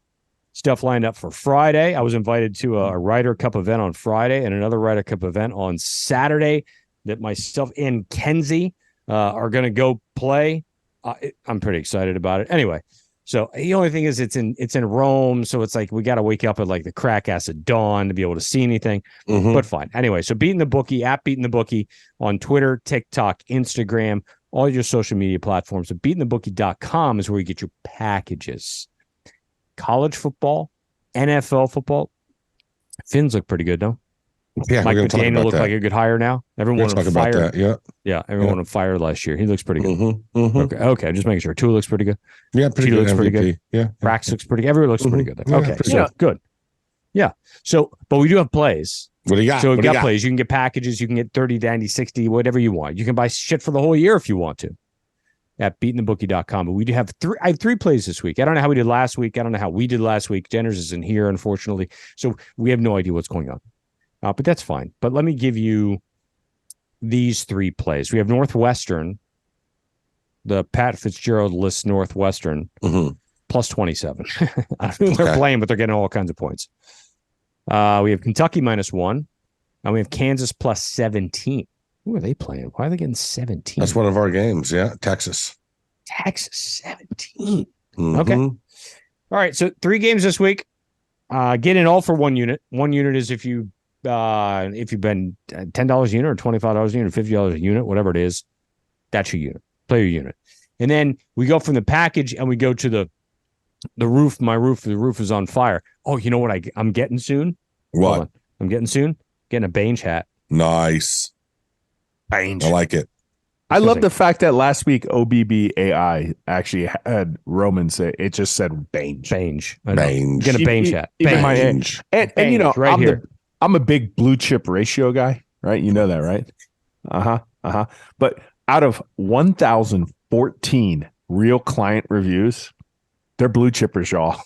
stuff lined up for Friday. I was invited to a Ryder Cup event on Friday and another Ryder Cup event on Saturday that myself and Kenzie are going to go play. I'm pretty excited about it. Anyway, so the only thing is it's in Rome, so it's like we got to wake up at like the crack ass of dawn to be able to see anything. But fine. Anyway, so Beating the Bookie, at Beating the Bookie on Twitter, TikTok, Instagram, all your social media platforms. So beatingthebookie.com is where you get your packages. College football, NFL football. Fins look pretty good, though. Yeah, Mike McDaniel looked like a good hire now. Everyone on fire. Yeah, everyone on fire last year. He looks pretty good. Mm-hmm. Okay. Just making sure. Tua looks pretty good. Yeah, pretty Cheetah good. looks pretty good. Yeah, Brax looks pretty good. Everyone looks pretty good. Yeah, Okay, pretty so good. Yeah. So, but we do have plays. What do you got? So we've got plays. You can get packages. You can get 30, 90, 60, whatever you want. You can buy shit for the whole year if you want to at beatingthebookie.com. But we do have I have 3 plays this week. I don't know how we did last week. I don't know how we did last week. Jenners isn't here, unfortunately. So we have no idea what's going on. But that's fine. But let me give you these 3 plays. We have Northwestern, the Pat Fitzgerald list Northwestern, plus 27. I don't know who they're playing, but they're getting all kinds of points. We have Kentucky -1, and we have Kansas plus 17. Who are they playing? Why are they getting 17? That's one of our games. Yeah, Texas 17. Okay. All right. So 3 games this week. Get in all for 1 unit. 1 unit is if you've been $10 a unit or $25 a unit, $50 a unit, whatever it is, that's your unit. Play your unit. And then we go from the package and we go to the roof. The roof is on fire. Oh, you know what I'm getting soon? What? I'm getting soon? Getting a Bange hat. Nice. Bange. I like it. I love the fact that last week OBBAI actually had Roman say it just said Bange. Bange. Bange. Get a Bange hat. Bange. And you know, right I'm a big blue chip ratio guy, right? You know that, right? But out of 1,014 real client reviews, they're blue chippers, y'all.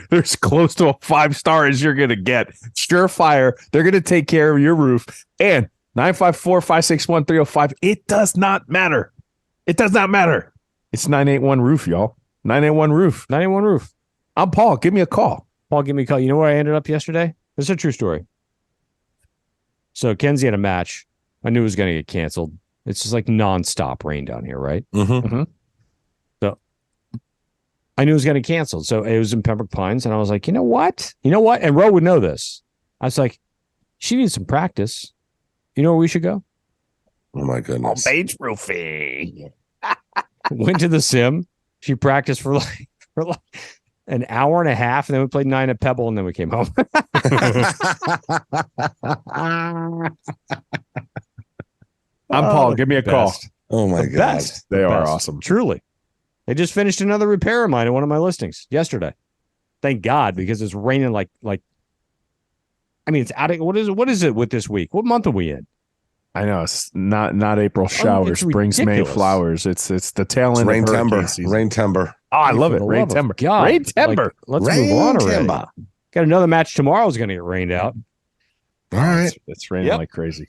There's close to a 5-star as you're gonna get. Surefire. They're gonna take care of your roof. And 954-561-305. It does not matter. It does not matter. It's 981 Roof, y'all. 981 Roof. 981 Roof. I'm Paul. Give me a call. Paul, give me a call. You know where I ended up yesterday? This is a true story. So Kenzie had a match. I knew it was going to get canceled. It's just like nonstop rain down here, right? So I knew it was going to get canceled. So it was in Pembroke Pines. And I was like, you know what? And Ro would know this. I was like, she needs some practice. You know where we should go? Oh, my goodness. Bange roofing. Went to the sim. She practiced for like an hour and a half, and then we played 9 at Pebble, and then we came home. I'm Paul. Give me a call. Oh, my The God. best. They The are best. awesome. Truly. They just finished another repair of mine in one of my listings yesterday. Thank God, because it's raining like I mean, it's out of what is it with this week? What month are we in? I know it's not April showers, brings May ridiculous. flowers. It's the tail end of hurricane Raintember. season. Raintember. Oh, I love For it. the love of Raintember. God. Raintember. Let's move on already. Raintember. Got another match tomorrow is going to get rained out. All right. It's raining like crazy.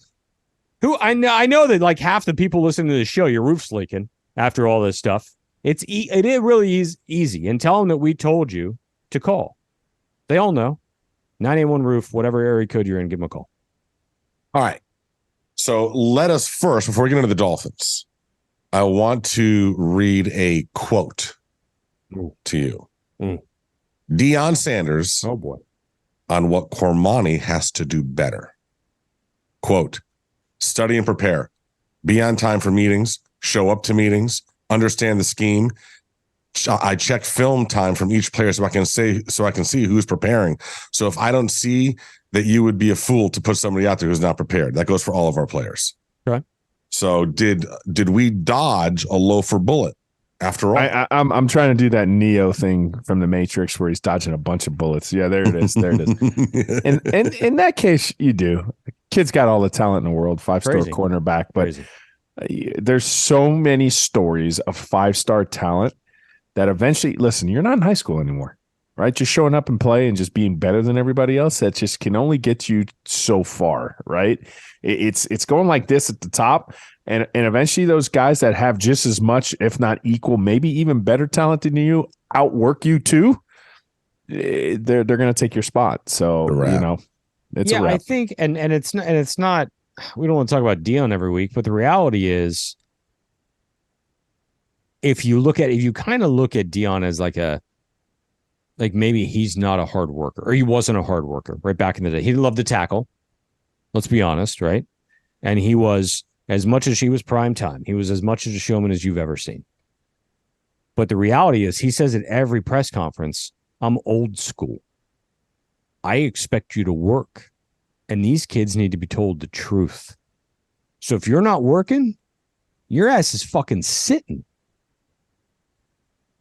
Who I know that like half the people listening to the show, your roof's leaking after all this stuff. It really is easy. And tell them that we told you to call. They all know. 981 roof, whatever area code you're in, give them a call. All right. So let us first, before we get into the Dolphins, I want to read a quote to you. Deion Sanders Oh boy. on what Cormani has to do better. Quote, study and prepare. Be on time for meetings. Show up to meetings. Understand the scheme. I check film time from each player so I can see who's preparing. So if I don't see that, you would be a fool to put somebody out there who's not prepared. That goes for all of our players. Okay. So did we dodge a loafer bullet after all? I'm trying to do that Neo thing from the Matrix where he's dodging a bunch of bullets. Yeah, there it is. There it is. And in that case, you do. Kid's got all the talent in the world, 5-star Crazy. cornerback, but there's so many stories of 5-star talent that eventually, listen, you're not in high school anymore, right? Just showing up and play and just being better than everybody else, that just can only get you so far, right? It's going like this at the top, and eventually those guys that have just as much, if not equal, maybe even better talent than you, outwork you too. They're going to take your spot. So it's a wrap. I think, and it's not. We don't want to talk about Deion every week, but the reality is, if you kind of look at Deion as like maybe he's not a hard worker, or he wasn't a hard worker right back in the day. He loved to tackle. Let's be honest, right? And he was, as much as he was prime time, he was as much as a showman as you've ever seen. But the reality is, he says at every press conference, I'm old school. I expect you to work. And these kids need to be told the truth. So if you're not working, your ass is fucking sitting.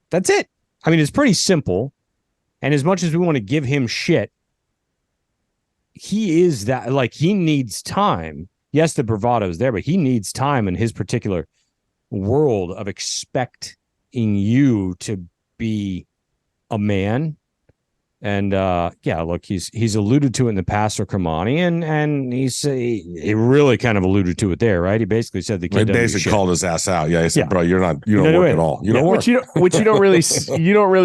That's it. I mean, it's pretty simple. And as much as we want to give him shit, he is that, like, he needs time. Yes, the bravado is there, but he needs time in his particular world of expecting you to be a man. And look, he's alluded to it in the past for Cormani, and he really kind of alluded to it there, right? He basically said the kid basically called his ass out. Yeah, he said, "Bro, you don't work at all. You don't work." Which you don't really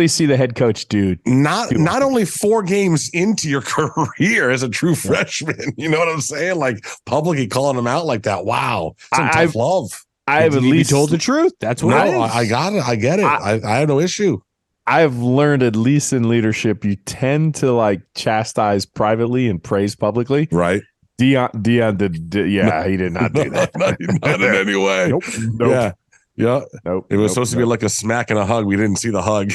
see the head coach do. Not only 4 games into your career as a true freshman, you know what I'm saying? Like, publicly calling him out like that. Wow, some tough love. I've at least told the truth. That's what it is. I got it. I get it. I have no issue. I've learned, at least in leadership, you tend to like chastise privately and praise publicly. Right. Deion did he did not do that. not in any way. Nope. Yeah. Nope. It was supposed to be like a smack and a hug. We didn't see the hug.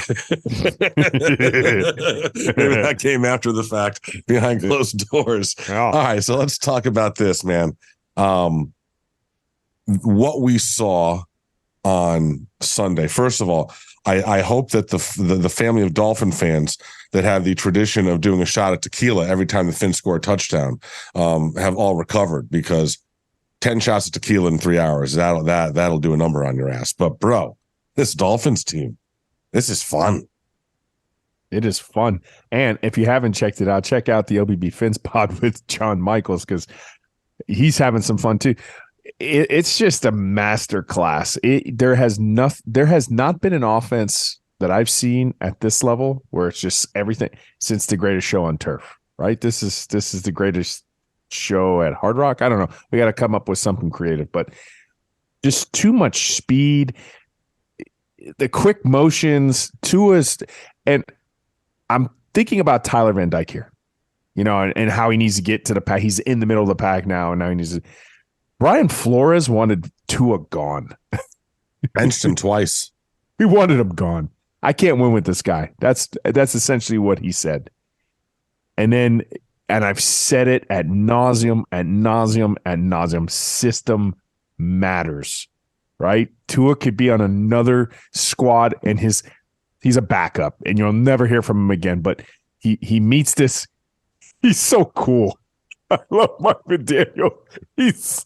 Maybe that came after the fact, behind closed doors. Yeah. All right. So let's talk about this, man. What we saw on Sunday. First of all, I hope that the family of Dolphin fans that have the tradition of doing a shot at tequila every time the Fins score a touchdown have all recovered, because 10 shots of tequila in 3 hours, that'll do a number on your ass. But bro, this Dolphins team, this is fun. It is fun. And if you haven't checked it out, check out the OBB Fins pod with John Michaels, because he's having some fun too. It's just a master class. There has not been an offense that I've seen at this level where it's just everything since the greatest show on turf, right? This is the greatest show at Hard Rock. I don't know. We got to come up with something creative, but just too much speed, the quick motions to us. And I'm thinking about Tyler Van Dyke here, and how he needs to get to the pack. He's in the middle of the pack now, and now he needs to. Brian Flores wanted Tua gone. Benched him twice. He wanted him gone. I can't win with this guy. That's essentially what he said. And I've said it ad nauseum. System matters, right? Tua could be on another squad, and he's a backup, and you'll never hear from him again. But he meets this. He's so cool. I love Mike McDaniel. He's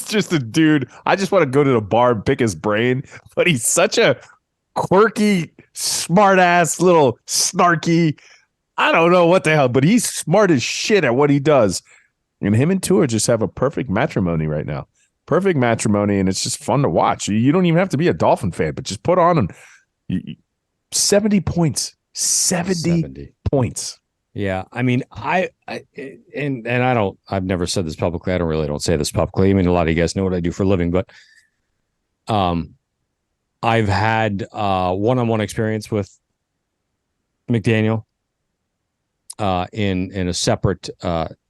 just a dude. I just want to go to the bar and pick his brain, but he's such a quirky, smart ass, little snarky. I don't know what the hell, but he's smart as shit at what he does. And him and Tua just have a perfect matrimony right now. Perfect matrimony, and it's just fun to watch. You don't even have to be a Dolphin fan, but just put on 70 points. 70 points. Yeah, I mean, I've never said this publicly. I don't say this publicly. I mean, a lot of you guys know what I do for a living, but I've had one-on-one experience with McDaniel in a separate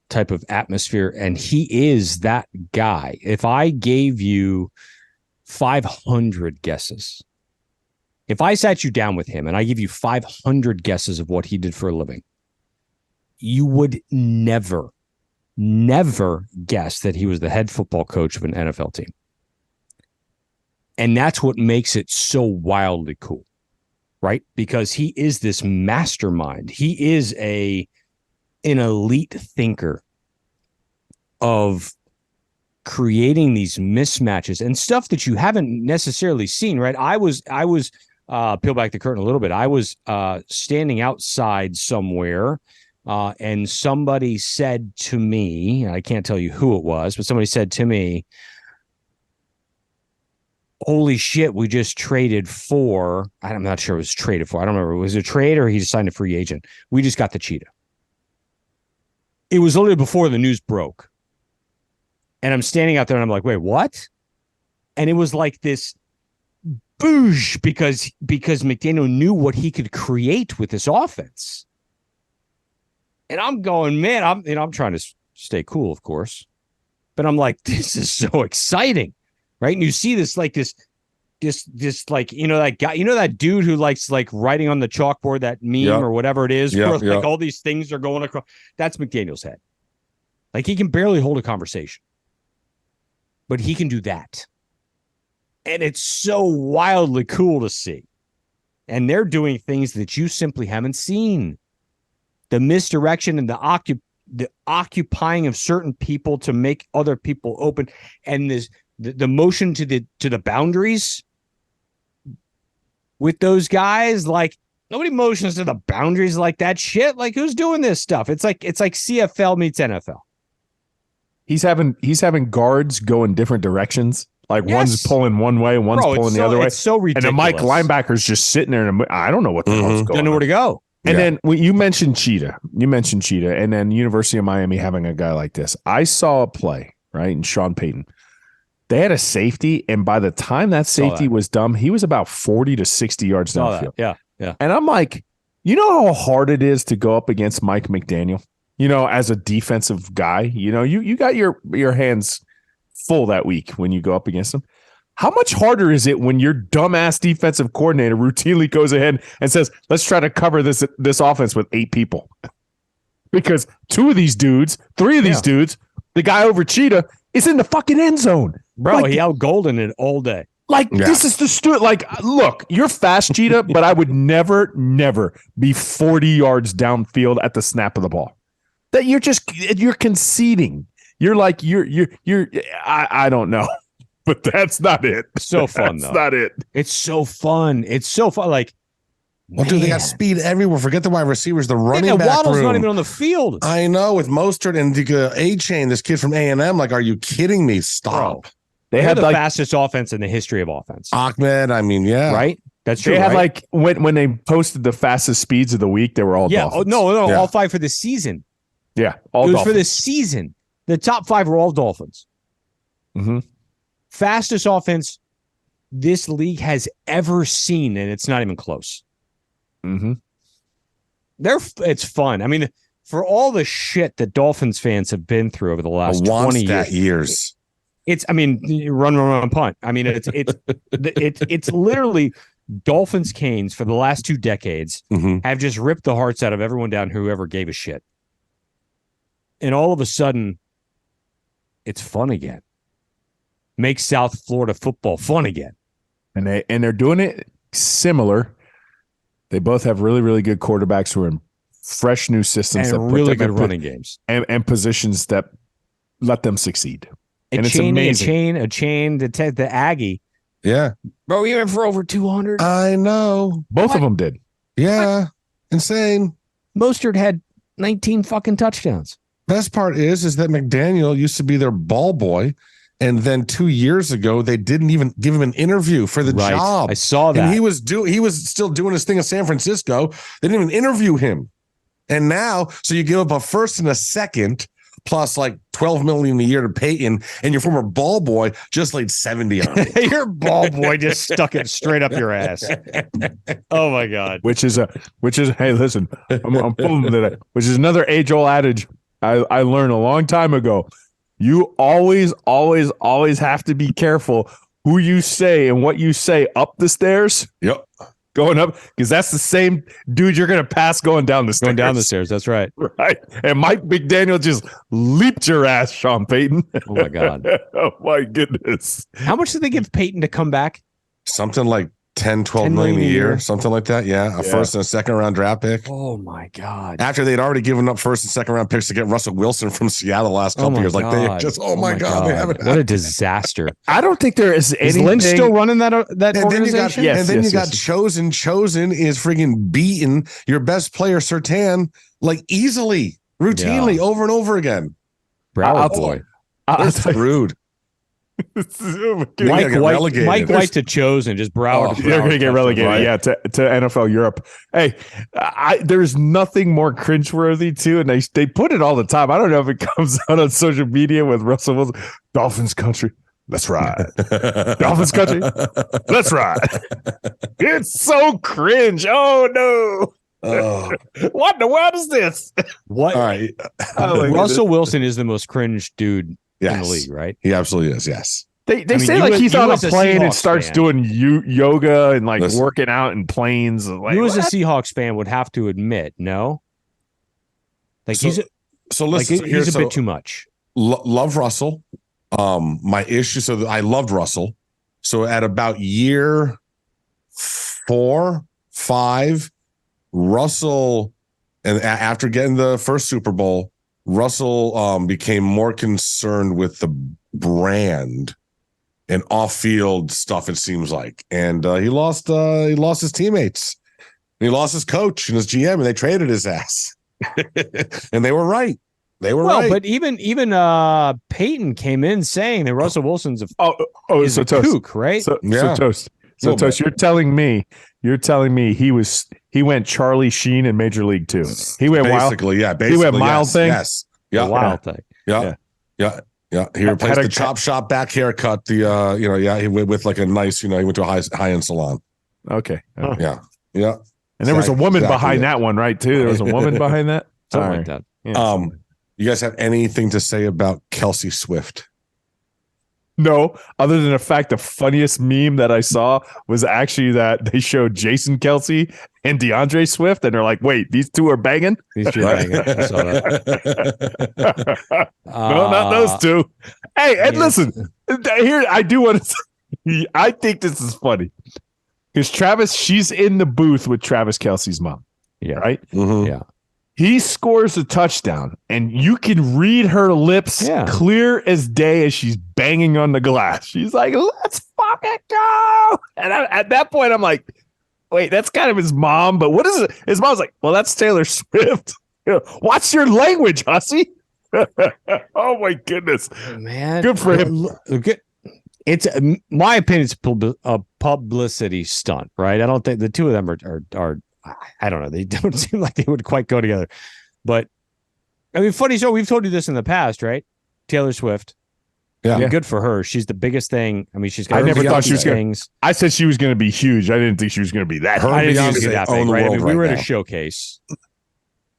type of atmosphere, and he is that guy. If I gave you 500 guesses, if I sat you down with him and I give you 500 guesses of what he did for a living, you would never guess that he was the head football coach of an NFL team. And that's what makes it so wildly cool, right? Because he is this mastermind. He is an elite thinker of creating these mismatches and stuff that you haven't necessarily seen, right? I was peel back the curtain a little bit. I was standing outside somewhere, and somebody said to me, I can't tell you who it was, but somebody said to me, holy shit, we just traded for, I'm not sure it was traded for. I don't remember. Was it a trade or he just signed a free agent? We just got the cheetah. It was literally before the news broke. And I'm standing out there and I'm like, wait, what? And it was like this boosh because McDaniel knew what he could create with this offense. And I'm going, man, I'm trying to stay cool, of course. But I'm like, this is so exciting. Right. And you see this like this like, that guy, that dude who likes like writing on the chalkboard, that meme or whatever it is, where like all these things are going across. That's McDaniel's head. Like he can barely hold a conversation, but he can do that. And it's so wildly cool to see. And they're doing things that you simply haven't seen. The misdirection and the occupying of certain people to make other people open, and the motion to the boundaries with those guys. Like nobody motions to the boundaries like that shit. Like who's doing this stuff? It's like CFL meets NFL. He's having guards go in different directions. Like one's pulling one way, one's pulling the other way. It's so ridiculous. And the Mike linebacker's just sitting there, and I don't know what the hell's going on. Don't know where to go. And then you mentioned Cheetah. And then University of Miami having a guy like this. I saw a play, right? And Sean Payton. They had a safety, and by the time that safety was done, he was about 40 to 60 yards downfield. Yeah. And I'm like, you know how hard it is to go up against Mike McDaniel? As a defensive guy, you got your hands full that week when you go up against him. How much harder is it when your dumbass defensive coordinator routinely goes ahead and says, let's try to cover this offense with 8 people? Because 2 of these dudes, 3 of these dudes, the guy over Cheetah is in the fucking end zone. Bro, he out golden it all day. This is the like, look, you're fast, Cheetah, but I would never be 40 yards downfield at the snap of the ball. That you're conceding. You're like, I don't know. But that's not it. So fun, though. That's not it. It's so fun. It's so fun. Like, well, dude, they got speed everywhere. Forget the wide receivers. The running back Waddle's room. not even on the field. I know, with Mostert and the A-Chain, this kid from A&M. Like, are you kidding me? Stop. Bro, they had the fastest offense in the history of offense. Ahmed, I mean, yeah. Right? That's true. They had like when they posted the fastest speeds of the week, they were all Dolphins. All 5 for the season. Yeah, all Dolphins. Dolphins. For the season. The top 5 were all Dolphins. Mm-hmm. Fastest offense this league has ever seen, and it's not even close. Mm-hmm. It's fun. I mean, for all the shit that Dolphins fans have been through over the last 20 years. Run, punt. I mean, it's literally Dolphins Canes for the last 2 decades have just ripped the hearts out of everyone down whoever gave a shit. And all of a sudden, it's fun again. Make South Florida football fun again. And they're doing it similar. They both have really, really good quarterbacks who are in fresh new systems and really good running games and positions that let them succeed. A chain, the Aggie Yeah. Bro, he went for over 200. I know. Both of them did. Yeah. Insane. Mostert had 19 fucking touchdowns. Best part is that McDaniel used to be their ball boy. And then 2 years ago, they didn't even give him an interview for the job. I saw that. And he was still doing his thing in San Francisco. They didn't even interview him. And now, so you give up a first and a second, plus like $12 million a year to Peyton, and your former ball boy just laid 70 on it. Your ball boy just stuck it straight up your ass. Oh my God. Which is hey, listen, I'm pulling to that. Which is another age-old adage I learned a long time ago. You always have to be careful who you say and what you say up the stairs. Yep. Going up, because that's the same dude you're going to pass going down the stairs. Going down the stairs. That's right. Right. And Mike McDaniel just leaped your ass, Sean Payton. Oh, my God. Oh, my goodness. How much did they give Peyton to come back? Something like 12 million a year, something like that. Yeah. A first and a second round draft pick. Oh, my God. After they'd already given up first and second round picks to get Russell Wilson from Seattle the last couple years. Like they just, my God. They haven't what a disaster. I don't think there is anything. Is Lynch still running that organization? You got chosen. Chosen is friggin' beating your best player, Surtain, like easily, routinely, over and over again. Broward boy. They're screwed. Mike White to Chosen, just Broward. They're going to get relegated, right? To NFL Europe. Hey, there's nothing more cringeworthy too, and they put it all the time. I don't know if it comes out on social media with Russell Wilson. Dolphins country, let's ride. Dolphins country, let's ride. It's so cringe. Oh no. What in the world is this? What? All right. Russell Wilson is the most cringe dude in the league, right? He absolutely is. Yes. They say like he's on a plane and starts doing yoga and like working out in planes. Like, you as a Seahawks fan would have to admit, no? Like he's a bit too much. Love Russell. My issue. So I loved Russell. So at about year 4, 5, Russell, and after getting the first Super Bowl, Russell became more concerned with the brand and off-field stuff, it seems like. And he lost his teammates. And he lost his coach and his GM, and they traded his ass. And they were right. They were right. But even Peyton came in saying that Russell Wilson's a kook, right? So Toast, you're telling me he went Charlie Sheen in Major League 2. He went basically, wild. Basically, he went mild thing. Yes. Yeah. Wild thing. Yeah. He replaced the chop shop back haircut. He went with like a nice, he went to a high end salon. Okay. Yeah. And there was a woman behind that one, right? Too. There was a woman behind that. Something like that. Yeah, you guys have anything to say about Kelsey Swift? No, other than the fact the funniest meme that I saw was actually that they showed Jason Kelsey and DeAndre Swift, and they're like, wait, these two are banging? These two are banging. I saw that. No, not those two. Hey, and listen, here, I do want to I think this is funny. Because she's in the booth with Travis Kelsey's mom. Yeah. Right? Mm-hmm. Yeah. He scores a touchdown, and you can read her lips clear as day as she's banging on the glass. She's like, let's fucking go. And at that point, I'm like, wait, that's kind of his mom, but what is it? His mom's like, well, that's Taylor Swift. Watch your language, hussy. Oh, my goodness. Man. Good for him. It's my opinion, it's a publicity stunt, right? I don't think the two of them are I don't know. They don't seem like they would quite go together. But I mean, funny show. We've told you this in the past, right? Taylor Swift. Yeah. Good for her. She's the biggest thing. I mean, she's got. I never thought she was things. I said she was going to be huge. I didn't think she was going to be that. I didn't think she was going to be that big, right? I mean, we were at a showcase.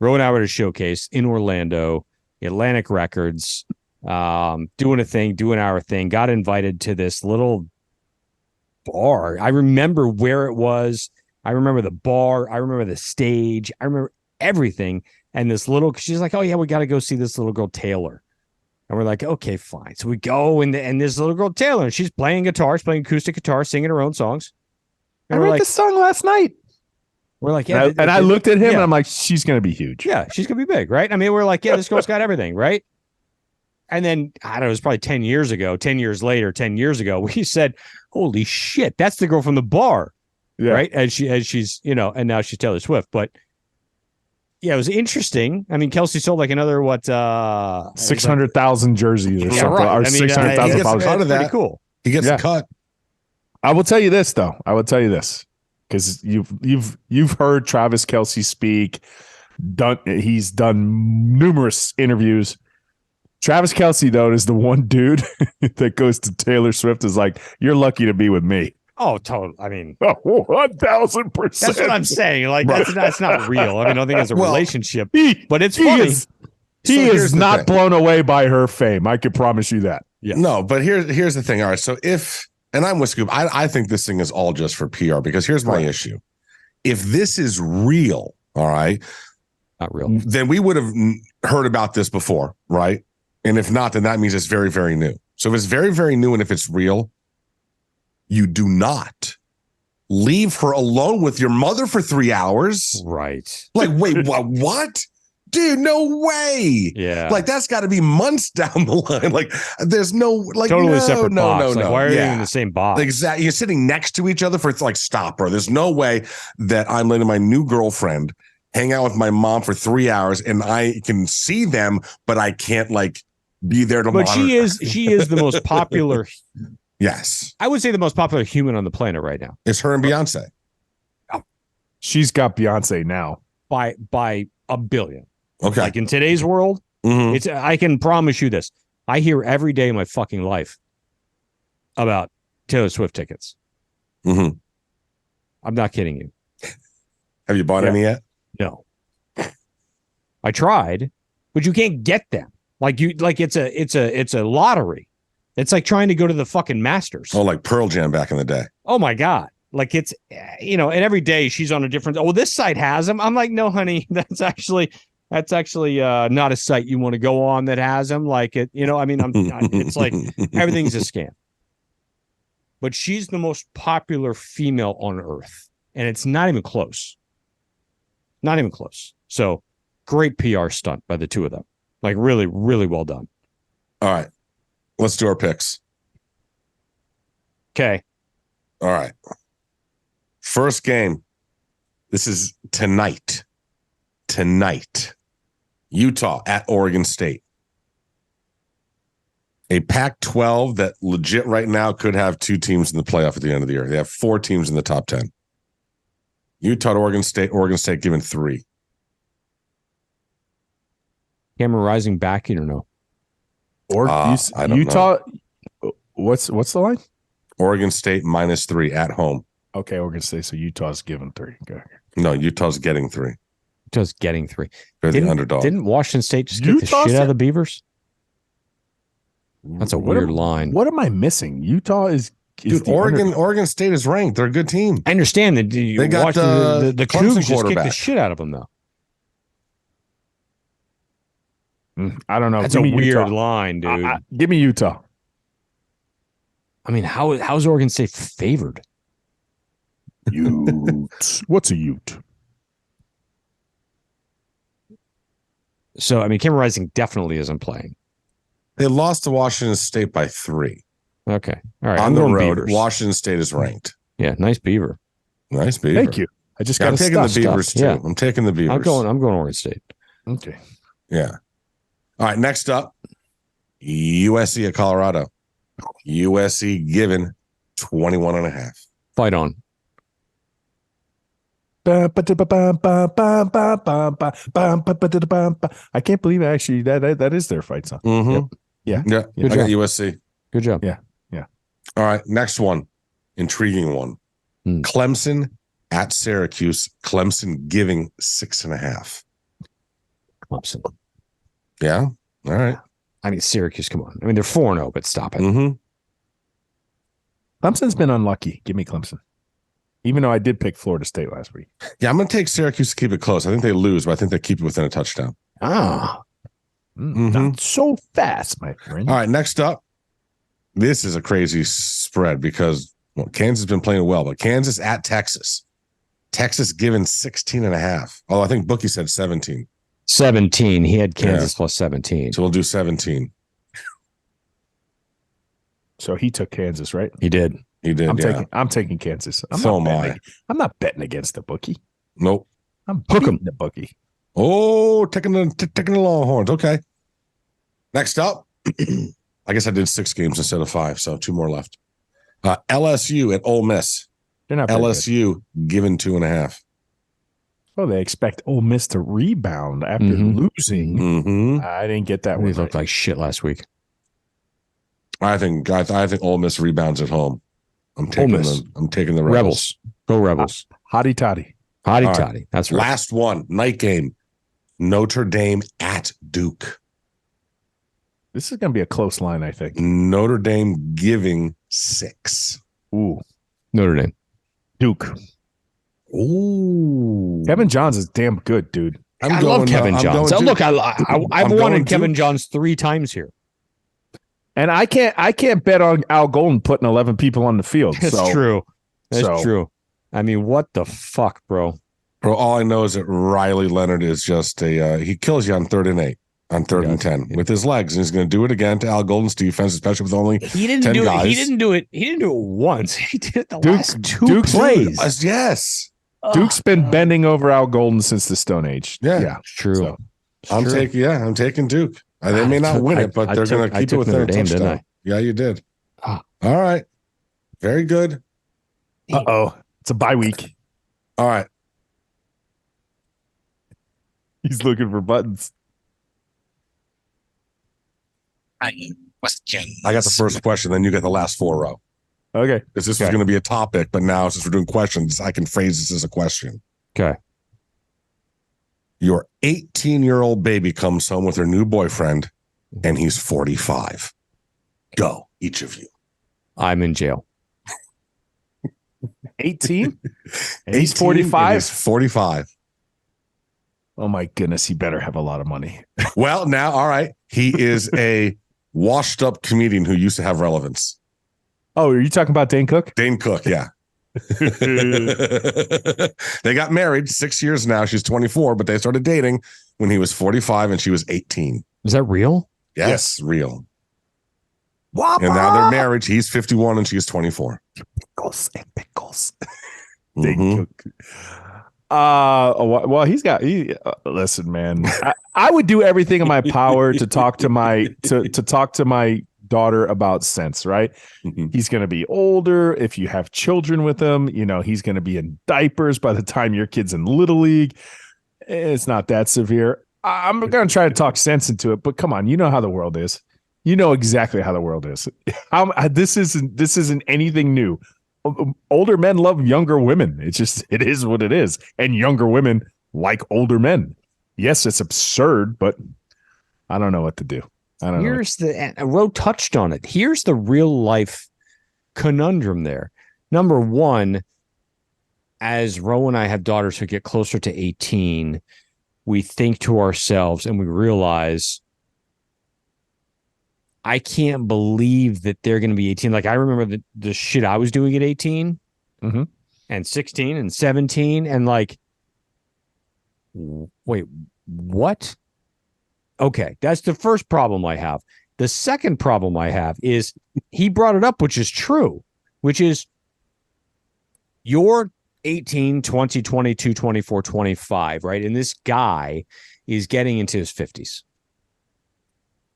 Ro and I were at a showcase in Orlando, Atlantic Records, doing our thing. Got invited to this little bar. I remember where it was. I remember the bar. I remember the stage. I remember everything. And she's like, oh, yeah, we got to go see this little girl, Taylor. And we're like, okay, fine. So we go, and this little girl, Taylor, and she's playing guitar. She's playing acoustic guitar, singing her own songs. And I read this song last night. We're like, yeah. And I looked at him, and I'm like, she's going to be huge. Yeah, she's going to be big, right? I mean, we're like, yeah, this girl's got everything, right? And then I don't know, it was probably 10 years ago, 10 years later, 10 years ago, we said, holy shit, that's the girl from the bar. Yeah. Right. As she's, and now she's Taylor Swift. But yeah, it was interesting. I mean, Kelsey sold like another 600,000 jerseys or something. Right. Or I mean, 600,000 followers. out of that. Pretty cool. He gets a cut. I will tell you this though. Because you've heard Travis Kelce speak. He's done numerous interviews. Travis Kelce though is the one dude that goes to Taylor Swift is like, you're lucky to be with me. Oh, totally. I mean, 1,000%. that's what I'm saying. Like that's not real. I mean, I don't think it's a relationship, but it's he funny. He here's is the not thing. blown away by her fame. I can promise you that. Yeah. No, but here's the thing. All right. So and I'm with Scoop, I think this thing is all just for PR because here's my issue. If this is real, all right, Not real. then we would have heard about this before, right? And if not, then that means it's very, very new. So if it's very, very new and if it's real, you do not leave her alone with your mother for 3 hours. Right. Like, wait, what? Dude, no way. Yeah. Like, that's got to be months down the line. Like, there's no, like, Totally no, separate no, box. no, Like, no. why are you Yeah. in the same box? Exactly. You're sitting next to each other for, it's like, stop, bro. There's no way that I'm letting my new girlfriend hang out with my mom for 3 hours and I can see them, but I can't, like, be there to But monitor. she is the most popular. Yes. I would say the most popular human on the planet right now It's her and Beyonce. She's got Beyonce now. by a billion. Okay. Like in today's world, Mhm. I can promise you this. I hear every day of my fucking life about Taylor Swift tickets. Mhm. I'm not kidding you. Have you bought Yeah. any yet? No. I tried, but you can't get them. It's a lottery. It's like trying to go to the fucking Masters. Oh, like Pearl Jam back in the day. Oh my God. Like it's, and every day she's on a different, this site has them. I'm like, no, honey, that's actually not a site you want to go on that has them. Like it, it's like everything's a scam. But she's the most popular female on earth. And it's not even close. Not even close. So great PR stunt by the two of them. Like really, really well done. All right. Let's do our picks. Okay. All right. First game. This is tonight. Utah at Oregon State. A Pac-12 that legit right now could have 2 teams in the playoff at the end of the year. They have 4 teams in the top 10. Utah to Oregon State given 3. Camera rising back, you don't know. Or I don't Utah. What's the line? Oregon State -3 at home. Okay, Oregon State. So Utah's given 3. Okay. No, Utah's getting 3. Just getting 3. They're the underdog. Didn't Washington State just kick the Utah shit out of said- the Beavers? That's a weird line. What am I missing? Utah is Dude, the Oregon State is ranked. They're a good team. I understand that They got the the Cougs Clemson just kicked the quarterback. shit out of them, though. I don't know. That's Give a me weird Utah. line, dude. Give me Utah. I mean, how's Oregon State favored? Ute. What's a Ute? So, I mean, Camera Rising definitely isn't playing. They lost to Washington State by 3. Okay. All right. On I'm the going road, Beavers. Washington State is ranked. Yeah, nice Beaver. Nice Beaver. Thank you. I just Yeah, got I'm to taking the stuff. Beavers too. Yeah. I'm taking the Beavers. I'm going Oregon State. Okay. Yeah. All right. Next up, USC at Colorado. USC given 21.5. Fight on. I can't believe actually that is their fight song. Mm-hmm. Yeah. Yeah. Good I got job. USC. Good job. Yeah. All right. Next one. Intriguing one. Hmm. Clemson at Syracuse. Clemson giving 6.5. Clemson. Yeah. All right. I mean, Syracuse, come on. I mean, they're 4-0, but stop it. Mm-hmm. Clemson's been unlucky. Give me Clemson. Even though I did pick Florida State last week. Yeah, I'm going to take Syracuse to keep it close. I think they lose, but I think they keep it within a touchdown. Ah. Not so fast, my friend. All right, next up. This is a crazy spread because Kansas has been playing well, but Kansas at Texas. Texas given 16.5. Oh, I think Bookie said 17. 17. He had Kansas plus 17. So we'll do 17. So he took Kansas, right? He did. He did. I'm taking Kansas. So am I. I'm not betting against the bookie. Nope. I'm Hook 'em. beating the bookie. Oh, taking the Longhorns. Okay. Next up, I guess I did 6 games instead of 5, so 2 more left. LSU at Ole Miss. They're not very good. LSU given 2.5. Oh, they expect Ole Miss to rebound after losing. Mm-hmm. I didn't get that They one. looked like shit last week. I think Ole Miss rebounds at home. I'm taking the Rebels. Go Rebels. Hotty toddy. Hotty All right. toddy. That's right. Last one, night game. Notre Dame at Duke. This is going to be a close line, I think. Notre Dame giving 6. Ooh, Notre Dame. Duke. Ooh. Kevin Johns is damn good, dude. I love Kevin Johns. Look, I've I'm wanted going Kevin Duke. Johns 3 times here. And I can't bet on Al Golden putting 11 people on the field. That's true. That's true. I mean, what the fuck, bro? Bro, all I know is that Riley Leonard is just he kills you on 3rd and 8, on 3rd and 10 with his legs, and he's going to do it again to Al Golden's defense, especially with only 10 guys. He didn't do it once. He did it the last 2 plays. Yes. Duke's been bending over Al Golden since the Stone Age. Yeah. True. So, I'm taking Duke. They may not win it, but they're going to keep it within a touchdown. Didn't I? Yeah, you did. Ah. All right. Very good. uh-oh. It's a bye week. All right. He's looking for buttons. I got the first question, then you get the last 4 row. Okay. Because this was going to be a topic, but now since we're doing questions, I can phrase this as a question. Okay. Your 18-year-old baby comes home with her new boyfriend, and he's 45. Go, each of you. I'm in jail. 18? And he's 45? He's 45. Oh, my goodness. He better have a lot of money. Well, now, all right. He is a washed-up comedian who used to have relevance. Oh, are you talking about Dane Cook? Dane Cook, yeah. They got married 6 years now. She's 24, but they started dating when he was 45 and she was 18. Is that real? Yes. Real. And now they're married. He's 51 and she's 24. Pickles and pickles. Mhm. Dane Cook. Well, listen, man. I would do everything in my power to talk to my daughter about sense, right? Mhm. He's going to be older. If you have children with him, he's going to be in diapers by the time your kid's in Little League. It's not that severe. I'm going to try to talk sense into it, but come on, you know how the world is. You know exactly how the world is. This isn't anything new. Older men love younger women. It is what it is. And younger women like older men. Yes, it's absurd, but I don't know what to do. Ro touched on it. Here's the real life conundrum there. Number one, as Ro and I have daughters who get closer to 18, we think to ourselves and we realize, I can't believe that they're going to be 18. Like, I remember the shit I was doing at 18 and 16 and 17 and like, wait, what? Okay, that's the first problem I have. The second problem I have is he brought it up, which is true, which is you're 18, 20, 22, 24, 25, right? And this guy is getting into his 50s.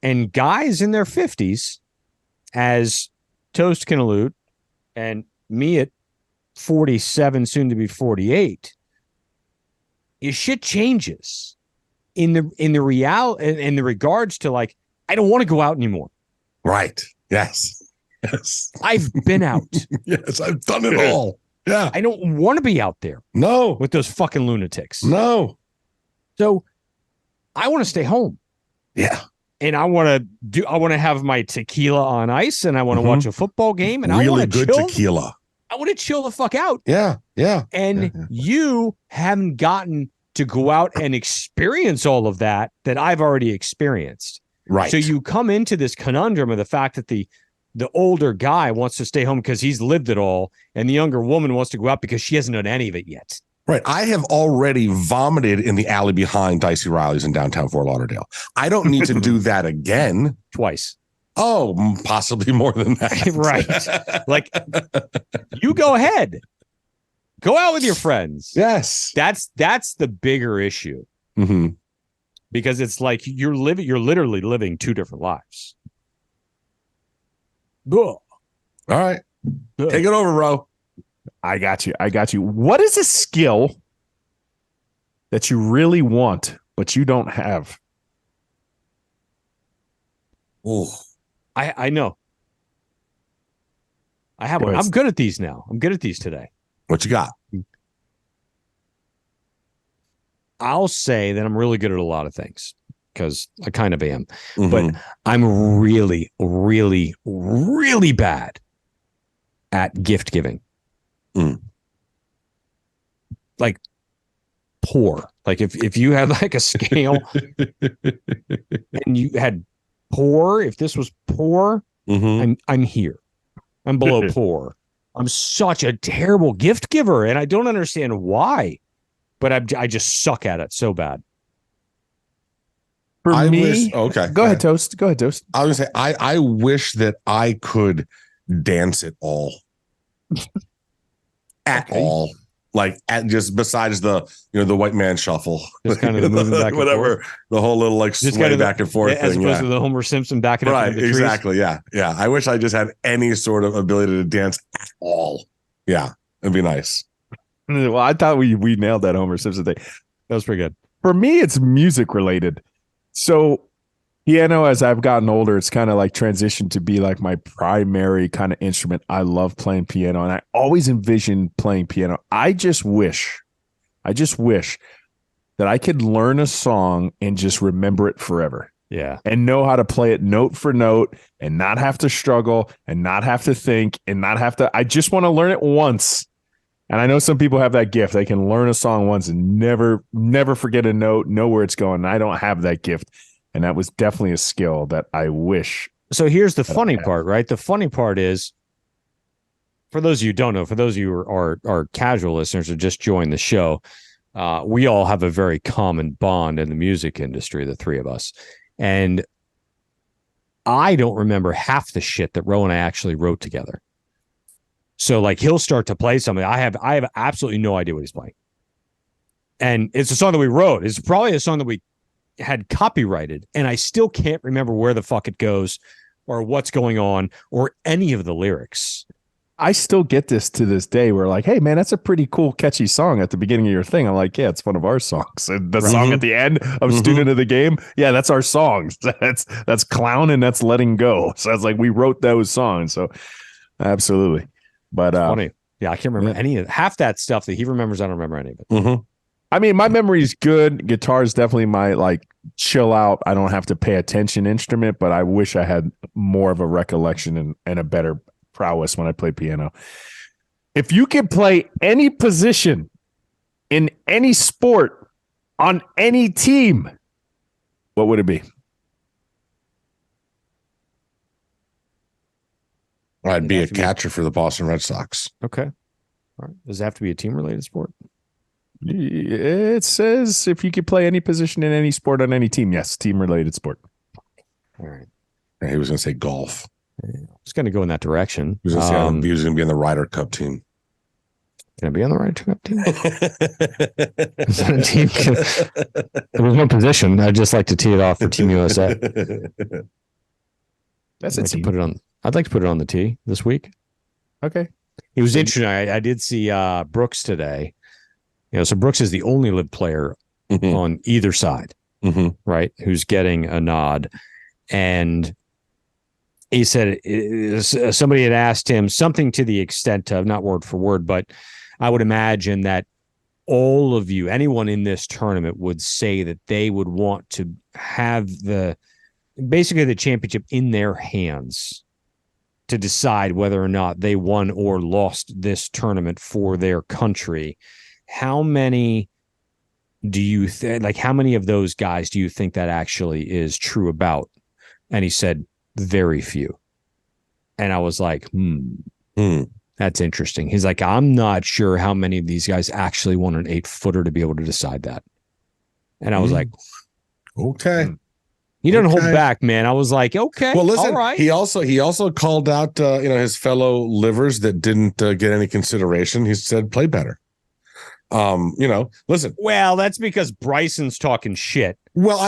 And guys in their 50s, as Toast can allude, and me at 47, soon to be 48, your shit changes. In the regards to like, I don't want to go out anymore. Right. Yes. I've been out. Yes, I've done it all. Yeah. I don't want to be out there. No. With those fucking lunatics. No. So I want to stay home. Yeah. And I want to have my tequila on ice and I want to watch a football game and really I want to good chill. tequila. I want to chill the fuck out. Yeah. Yeah. And you haven't gotten to go out and experience all of that I've already experienced. Right. So you come into this conundrum of the fact that the older guy wants to stay home because he's lived it all, and the younger woman wants to go out because she hasn't done any of it yet. Right. I have already vomited in the alley behind Dicey Riley's in downtown Fort Lauderdale. I don't need to do that again. Twice. Oh, possibly more than that. Right. Like, you go ahead. Go out with your friends. Yes. That's the bigger issue. Mm-hmm. Because it's like you're literally living two different lives. All right. Take it over, bro. I got you. What is a skill that you really want, but you don't have? Oh, I know. I have one. I'm good at these now. I'm good at these today. what you got? I'll say that I'm really good at a lot of things because I kind of am. Mm-hmm. But I'm really, really, really bad at gift giving. Like poor. Like if you had like a scale and you had poor, if this was poor, I'm here. I'm below poor. I'm such a terrible gift giver, and I don't understand why. But I just suck at it so bad. For me, okay. Go ahead, Toast. I was gonna say I wish that I could dance it all. At all. Like at just besides the the white man shuffle. Just kind of the moving back and whatever. forth. The whole little like Just sway kind of back and forth as thing. opposed to the Homer Simpson backing up into the trees. Exactly. Yeah. I wish I just had any sort of ability to dance at all. Yeah. It'd be nice. Well, I thought we nailed that Homer Simpson thing. That was pretty good. For me, it's music related. So piano, as I've gotten older, it's kind of like transitioned to be like my primary kind of instrument. I love playing piano, and I always envisioned playing piano. I just wish that I could learn a song and just remember it forever. Yeah. And know how to play it note for note and not have to struggle and not have to think and not have to. I just want to learn it once. And I know some people have that gift. They can learn a song once and never forget a note, know where it's going. And I don't have that gift. And that was definitely a skill that I wish. So here's the funny part, right? The funny part is, for those of you who don't know, for those of you who are casual listeners or just joined the show, we all have a very common bond in the music industry, the three of us. And I don't remember half the shit that Ro and I actually wrote together. So like he'll start to play something. I have absolutely no idea what he's playing. And it's a song that we wrote. It's probably a song that we had copyrighted, and I still can't remember where the fuck it goes or what's going on or any of the lyrics. I still get this to this day. We're like, hey man, that's a pretty cool, catchy song at the beginning of your thing. I'm like, yeah, it's one of our songs. And the song at the end of Student of the Game, yeah, that's our songs. That's Clown and that's Letting Go. So it's like we wrote those songs. So absolutely. But funny. Yeah, I can't remember any of half that stuff that he remembers. I don't remember any of it. I mean, my memory is good. Guitar is definitely my like chill out. I don't have to pay attention instrument, but I wish I had more of a recollection and a better prowess when I play piano. If you could play any position in any sport on any team, what would it be? I'd be a catcher for the Boston Red Sox. Okay. All right. Does it have to be a team related sport? It says if you could play any position in any sport on any team. Yes, team related sport. All right. He was going to say golf. I was going to go in that direction. He was going to be in the Ryder Cup team. Can I be on the Ryder Cup team? Is that a team? There's no position. I'd just like to tee it off for Team USA. That's a team. I'd like to put it on the tee this week. Okay. It was interesting. I did see Brooks today. So Brooks is the only live player on either side, right? Who's getting a nod. And he said somebody had asked him something to the extent of, not word for word, but I would imagine that all of you, anyone in this tournament would say that they would want to have basically the championship in their hands to decide whether or not they won or lost this tournament for their country. How many do you how many of those guys do you think that actually is true about? And he said, very few. And I was like, that's interesting. He's like, I'm not sure how many of these guys actually want an 8-footer to be able to decide that. And I was like, okay. He didn't hold back, man. I was like, okay, well, listen, all right. he also called out his fellow livers that didn't get any consideration. He said, play better. Listen. Well, that's because Bryson's talking shit. Well,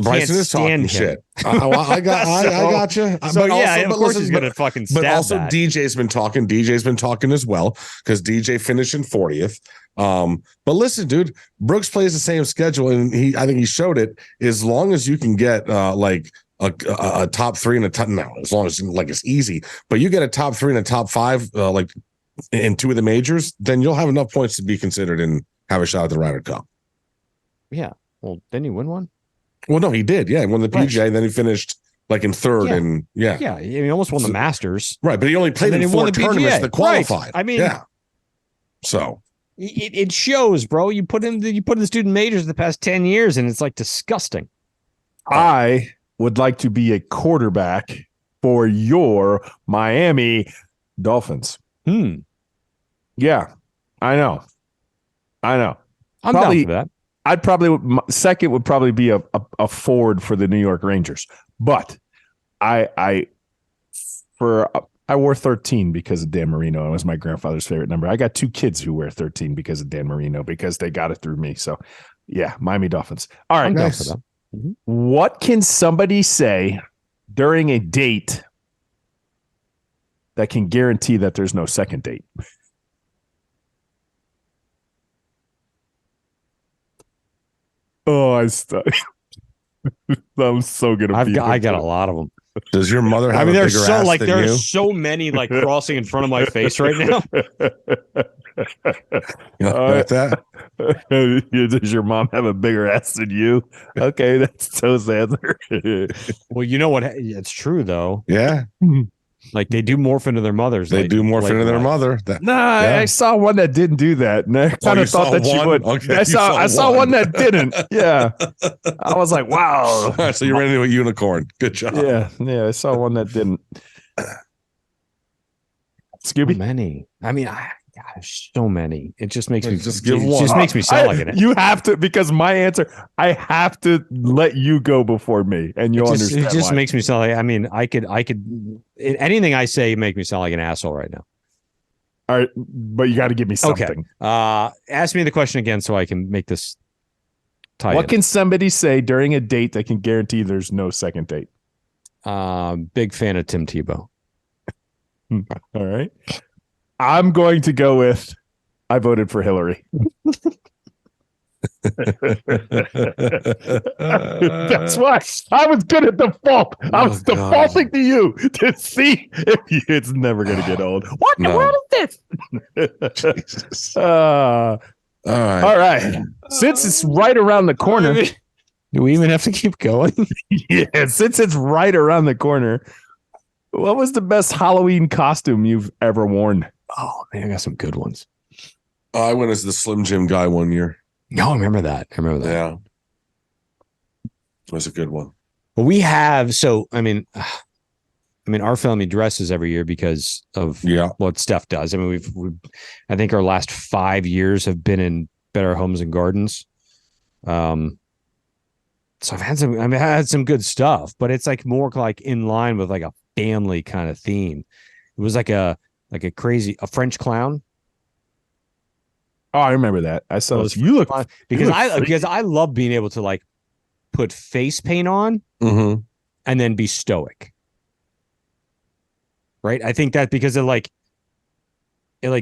Bryson is talking shit. I got you. So of course he's gonna fucking stab But also that. DJ's been talking. DJ's been talking as well because DJ finished in 40th. But listen, dude, Brooks plays the same schedule, and I think he showed it. As long as you can get like a top 3 and a top, no, as long as like it's easy, but you get a top 3 and a top 5 like in 2 of the majors, then you'll have enough points to be considered and have a shot at the Ryder Cup. Yeah. Well, didn't he win one? Well, no, he did. Yeah, he won the PGA, and then he finished like in 3rd, and yeah, he almost won the Masters, right? But he only played in 4 tournaments that qualified. Right. I mean, yeah. So it shows, bro. You put in the student majors the past 10 years, and it's like disgusting. I would like to be a quarterback for your Miami Dolphins. Yeah, I know. I'm probably, down for that. I'd probably second would probably be a forward for the New York Rangers, but I wore 13 because of Dan Marino. It was my grandfather's favorite number. I got 2 kids who wear 13 because of Dan Marino because they got it through me. So, yeah, Miami Dolphins. All right, I'm down nice. for that. Mm-hmm. What can somebody say during a date that can guarantee that there's no second date? Oh, I'm so gonna. I got a lot of them. Does your mother have? There's bigger so ass like than there's you? so many like crossing in front of my face right now. Like that? Does your mom have a bigger ass than you? Okay, that's Toe's answer. Well, you know what? It's true though. Yeah. Like they do morph into their mothers. They do morph into their mother. I saw one that didn't do that. And I kind of thought that she would. Okay, I saw one that didn't. Yeah. I was like, wow. All right, so you're ready to a unicorn. Good job. Yeah. I saw one that didn't. Scooby? So many. Gosh, so many. It just makes me just give one. It just makes me sound like it. You have to, because my answer, I have to let you go before me, and you'll understand. It just why. makes me sound like. I could. Anything I say make me sound like an asshole right now. All right, but you got to give me something. Okay. Ask me the question again so I can make this tie. What can somebody say during a date that can guarantee there's no second date? Big fan of Tim Tebow. All right. I'm going to go with I voted for Hillary. That's why I was good at default. I was defaulting to you to see if it's never going to get old. What the world is this? Jesus. All right. Since it's right around the corner. Do we even have to keep going? Yeah, since it's right around the corner. What was the best Halloween costume you've ever worn? Oh, man, I got some good ones. I went as the Slim Jim guy one year. No, I remember that. Yeah. It was a good one. But we have, our family dresses every year because of what Steph does. I mean, I think our last 5 years have been in Better Homes and Gardens. So I've had some good stuff, but it's like more like in line with like a family kind of theme. It was like a French clown. Oh, I remember that. I saw this. You look fun because I love being able to like put face paint on and then be stoic. Right? I think that because it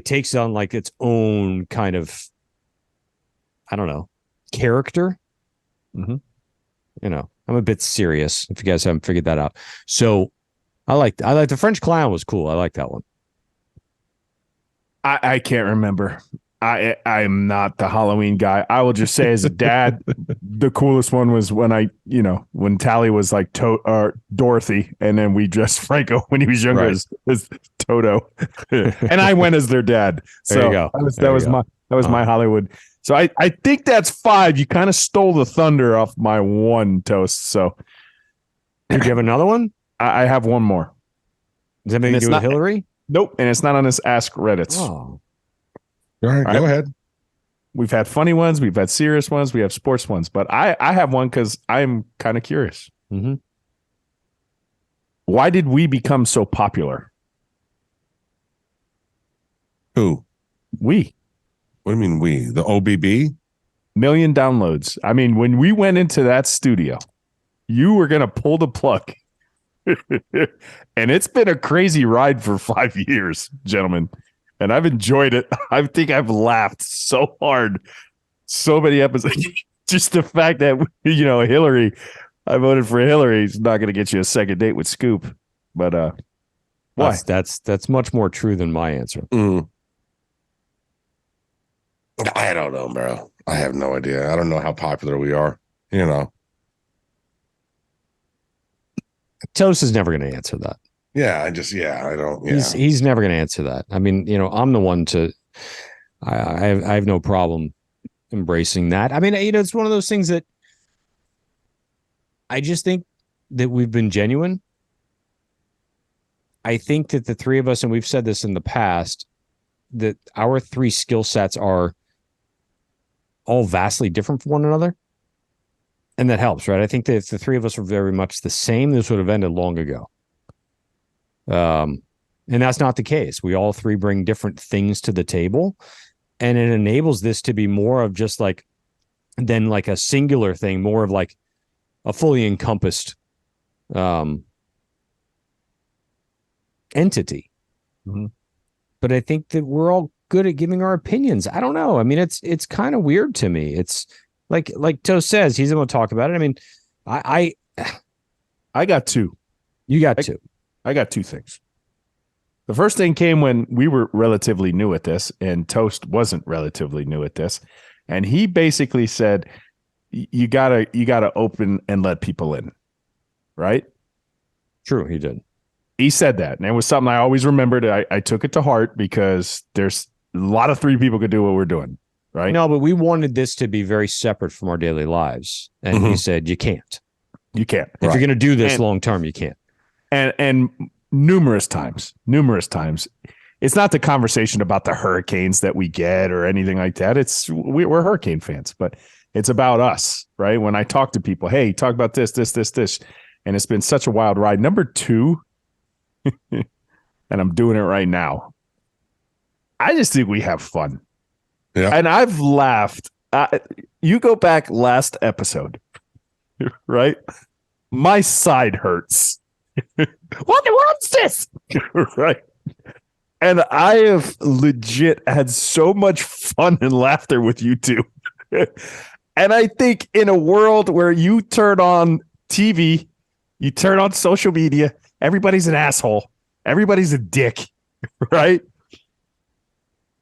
takes on like its own kind of, I don't know, character. Mm-hmm. I'm a bit serious if you guys haven't figured that out. So I like the French clown was cool. I like that one. I can't remember. I'm not the Halloween guy. I will just say as a dad, the coolest one was when when Tally was like Dorothy, and then we dressed Franco when he was younger as Toto, and I went as their dad. So there you go. That was my Hollywood. So I think that's 5. You kind of stole the thunder off my one toast. So did you have another one? I have one more. Does that make you do with Hillary? Nope. And it's not on this Ask Reddits. Oh. All right, go ahead. We've had funny ones. We've had serious ones. We have sports ones. But I have one because I'm kind of curious. Mm-hmm. Why did we become so popular? Who? We. What do you mean we? The OBB? Million downloads. I mean, when we went into that studio, you were going to pull the plug. And it's been a crazy ride for 5 years, gentlemen. And I've enjoyed it. I think I've laughed so hard. So many episodes. Just the fact that, Hillary, I voted for Hillary. Is not going to get you a second date with Scoop. But why? That's much more true than my answer. I don't know, bro. I have no idea. I don't know how popular we are. Toast is never going to answer that. Yeah, I don't. Yeah. He's never going to answer that. I mean, I'm the one to. I have no problem embracing that. I mean, it's one of those things that I just think that we've been genuine. I think that the three of us, and we've said this in the past, that our three skill sets are all vastly different from one another. And that helps, right? I think that if the three of us were very much the same, this would have ended long ago. And that's not the case. We all three bring different things to the table, and it enables this to be more of just than a singular thing, more of like a fully encompassed entity. Mm-hmm. But I think that we're all good at giving our opinions. I don't know. I mean, it's kind of weird to me. It's like Toast says, he's going to talk about it. I mean, I got two. You got two. I got two things. The first thing came when we were relatively new at this, and Toast wasn't relatively new at this. And he basically said, you gotta open and let people in. Right? True, he did. He said that. And it was something I always remembered. I took it to heart because there's a lot of three people could do what we're doing. Right? No, but we wanted this to be very separate from our daily lives. And he said, you can't. You can't. If you're going to do this long term, you can't. And numerous times, it's not the conversation about the hurricanes that we get or anything like that. We're hurricane fans, but it's about us, right? When I talk to people, hey, talk about this. And it's been such a wild ride. Number two, and I'm doing it right now, I just think we have fun. Yeah. And I've laughed. You go back last episode, right? My side hurts. What's this? Right. And I have legit had so much fun and laughter with you two. And I think in a world where you turn on TV, you turn on social media, everybody's an asshole. Everybody's a dick. Right?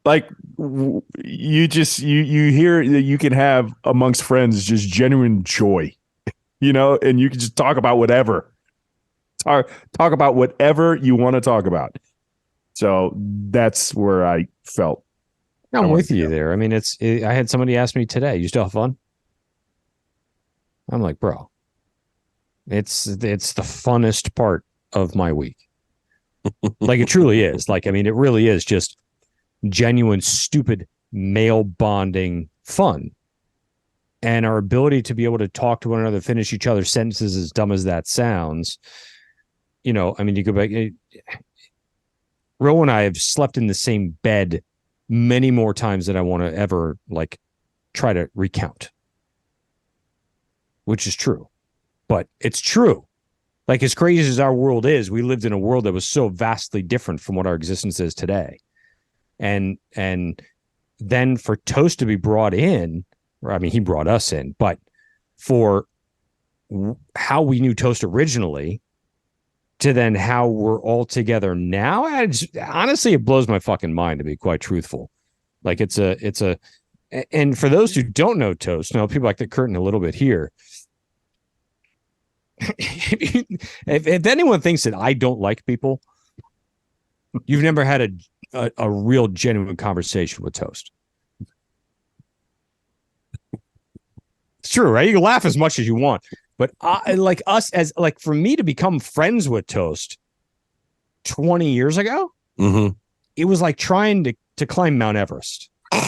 Like you hear that you can have amongst friends just genuine joy, and you can just talk about whatever. Talk about whatever you want to talk about. So that's where I felt. I'm with you there. I mean, I had somebody ask me today, you still have fun? I'm like, bro, it's the funnest part of my week. Like it truly is. Like, I mean, it really is just genuine, stupid male bonding fun. And our ability to be able to talk to one another, finish each other's sentences, as dumb as that sounds. I mean, you go back. Ro and I have slept in the same bed many more times than I want to ever try to recount, which is true, but it's true. Like, as crazy as our world is, we lived in a world that was so vastly different from what our existence is today. And then for Toast to be brought in, or I mean, he brought us in, but for how we knew Toast originally to then how we're all together now, honestly, it blows my fucking mind, to be quite truthful. Like and for those who don't know Toast, people like the curtain a little bit here. If anyone thinks that I don't like people, you've never had a real genuine conversation with Toast. It's true, right? You can laugh as much as you want, but for me to become friends with Toast 20 years ago, it was like trying to climb Mount Everest. And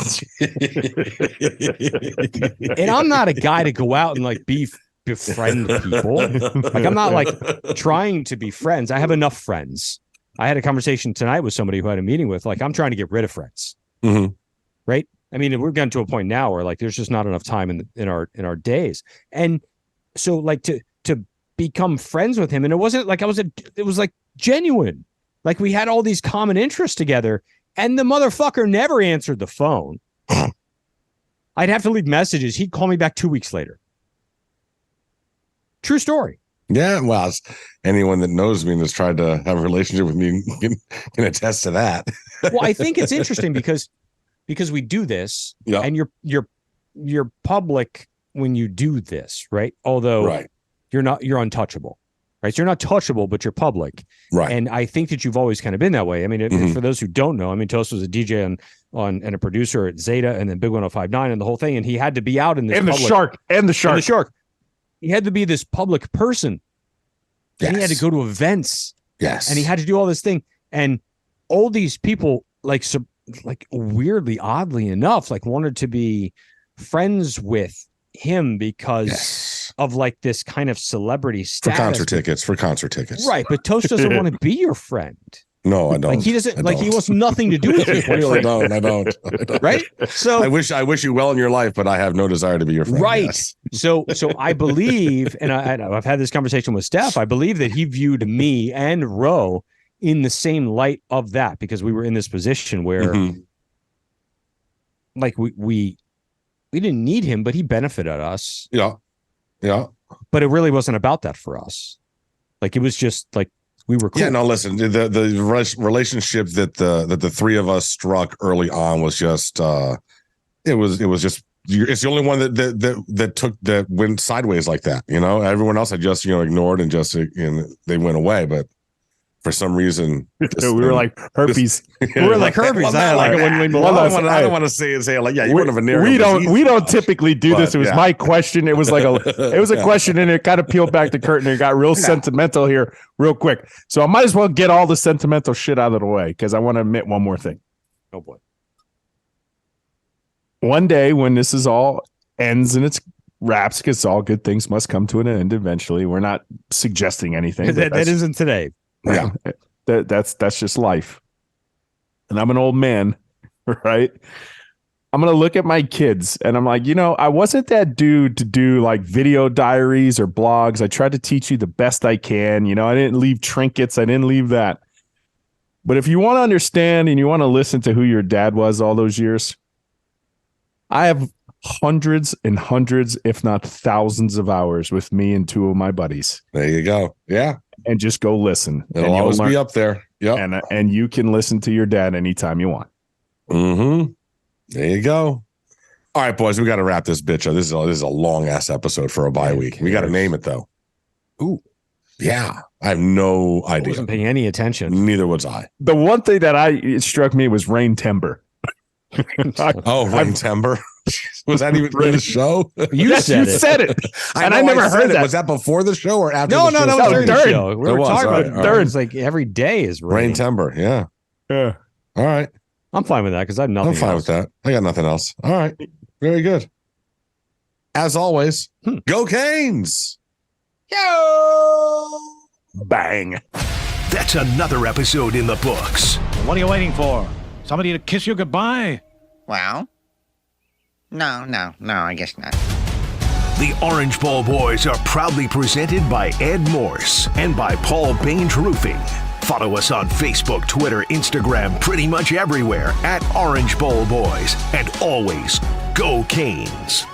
I'm not a guy to go out and be befriend people. Like I'm not like trying to be friends. I have enough friends. I had a conversation tonight with somebody who I had a meeting with. Like I'm trying to get rid of friends. Mm-hmm. Right. I mean, we've gotten to a point now where like there's just not enough time in our days. And so like to become friends with him, and it wasn't like it was like genuine. Like we had all these common interests together, and the motherfucker never answered the phone. I'd have to leave messages. He'd call me back 2 weeks later. True story. Yeah, well, anyone that knows me and has tried to have a relationship with me can attest to that. Well, I think it's interesting because we do this, and you're public when you do this, right? Although you're untouchable, right? So you're not touchable, but you're public, right? And I think that you've always kind of been that way. I mean, for those who don't know, I mean, Toast was a DJ on and a producer at Zeta, and then Big 105.9 and the whole thing, and he had to be out in this and the shark. He had to be this public person. Yes. And he had to go to events. Yes. And he had to do all this thing. And all these people, like weirdly, oddly enough, like wanted to be friends with him because of like this kind of celebrity status. For concert tickets. Right. But Toast doesn't want to be your friend. No, I don't. Like he doesn't. Like he wants nothing to do with you. I don't. Right. So I wish you well in your life, but I have no desire to be your friend. Right. Yes. So I believe, and I've had this conversation with Steph. I believe that he viewed me and Ro in the same light of that, because we were in this position where, like we didn't need him, but he benefited us. Yeah. Yeah. But it really wasn't about that for us. Like it was just like. We were cool. Yeah, no, listen, the relationship that the three of us struck early on was just it was just it's the only one that went sideways like that, you know. Everyone else had just ignored and just they went away, but for some reason we were like herpes. We were like herpes. Well, I don't want to say like, yeah, you wouldn't have a narrative. We don't typically do this. It was my question. It was like a question, and it kind of peeled back the curtain and it got real sentimental here real quick. So I might as well get all the sentimental shit out of the way, because I want to admit one more thing. Oh boy. One day when this is all ends and it's wraps, because all good things must come to an end eventually. We're not suggesting anything. That isn't today. Yeah, that's just life. And I'm an old man, right? I'm gonna look at my kids and I'm like, I wasn't that dude to do like video diaries or blogs. I tried to teach you the best I can. I didn't leave trinkets. I didn't leave that. But if you want to understand and you want to listen to who your dad was all those years, I have hundreds and hundreds, if not thousands of hours with me and two of my buddies. There you go. Yeah. And just go listen. It'll always be up there. Yeah. And you can listen to your dad anytime you want. Mm-hmm. There you go. All right, boys, we got to wrap this bitch up. This is a long ass episode for a bye week. We got to name it though. Ooh. Yeah. I have no idea. I wasn't paying any attention. Neither was I. The one thing that it struck me was Raintember. Raintember. Was that even in the show? You said it. And I never heard that. Was that before the show or after? No, the show? that was during the show. We were talking about during. It's like every day is Raintember. Yeah. Yeah. All right. I'm fine with that because I have nothing. I'm fine with that. I got nothing else. All right. Very good. As always, go Canes. Yo! Bang. That's another episode in the books. What are you waiting for? Somebody to kiss you goodbye? Well, no, I guess not. The Orange Bowl Boys are proudly presented by Ed Morse and by Paul Bange Roofing. Follow us on Facebook, Twitter, Instagram, pretty much everywhere at Orange Bowl Boys. And always, go Canes.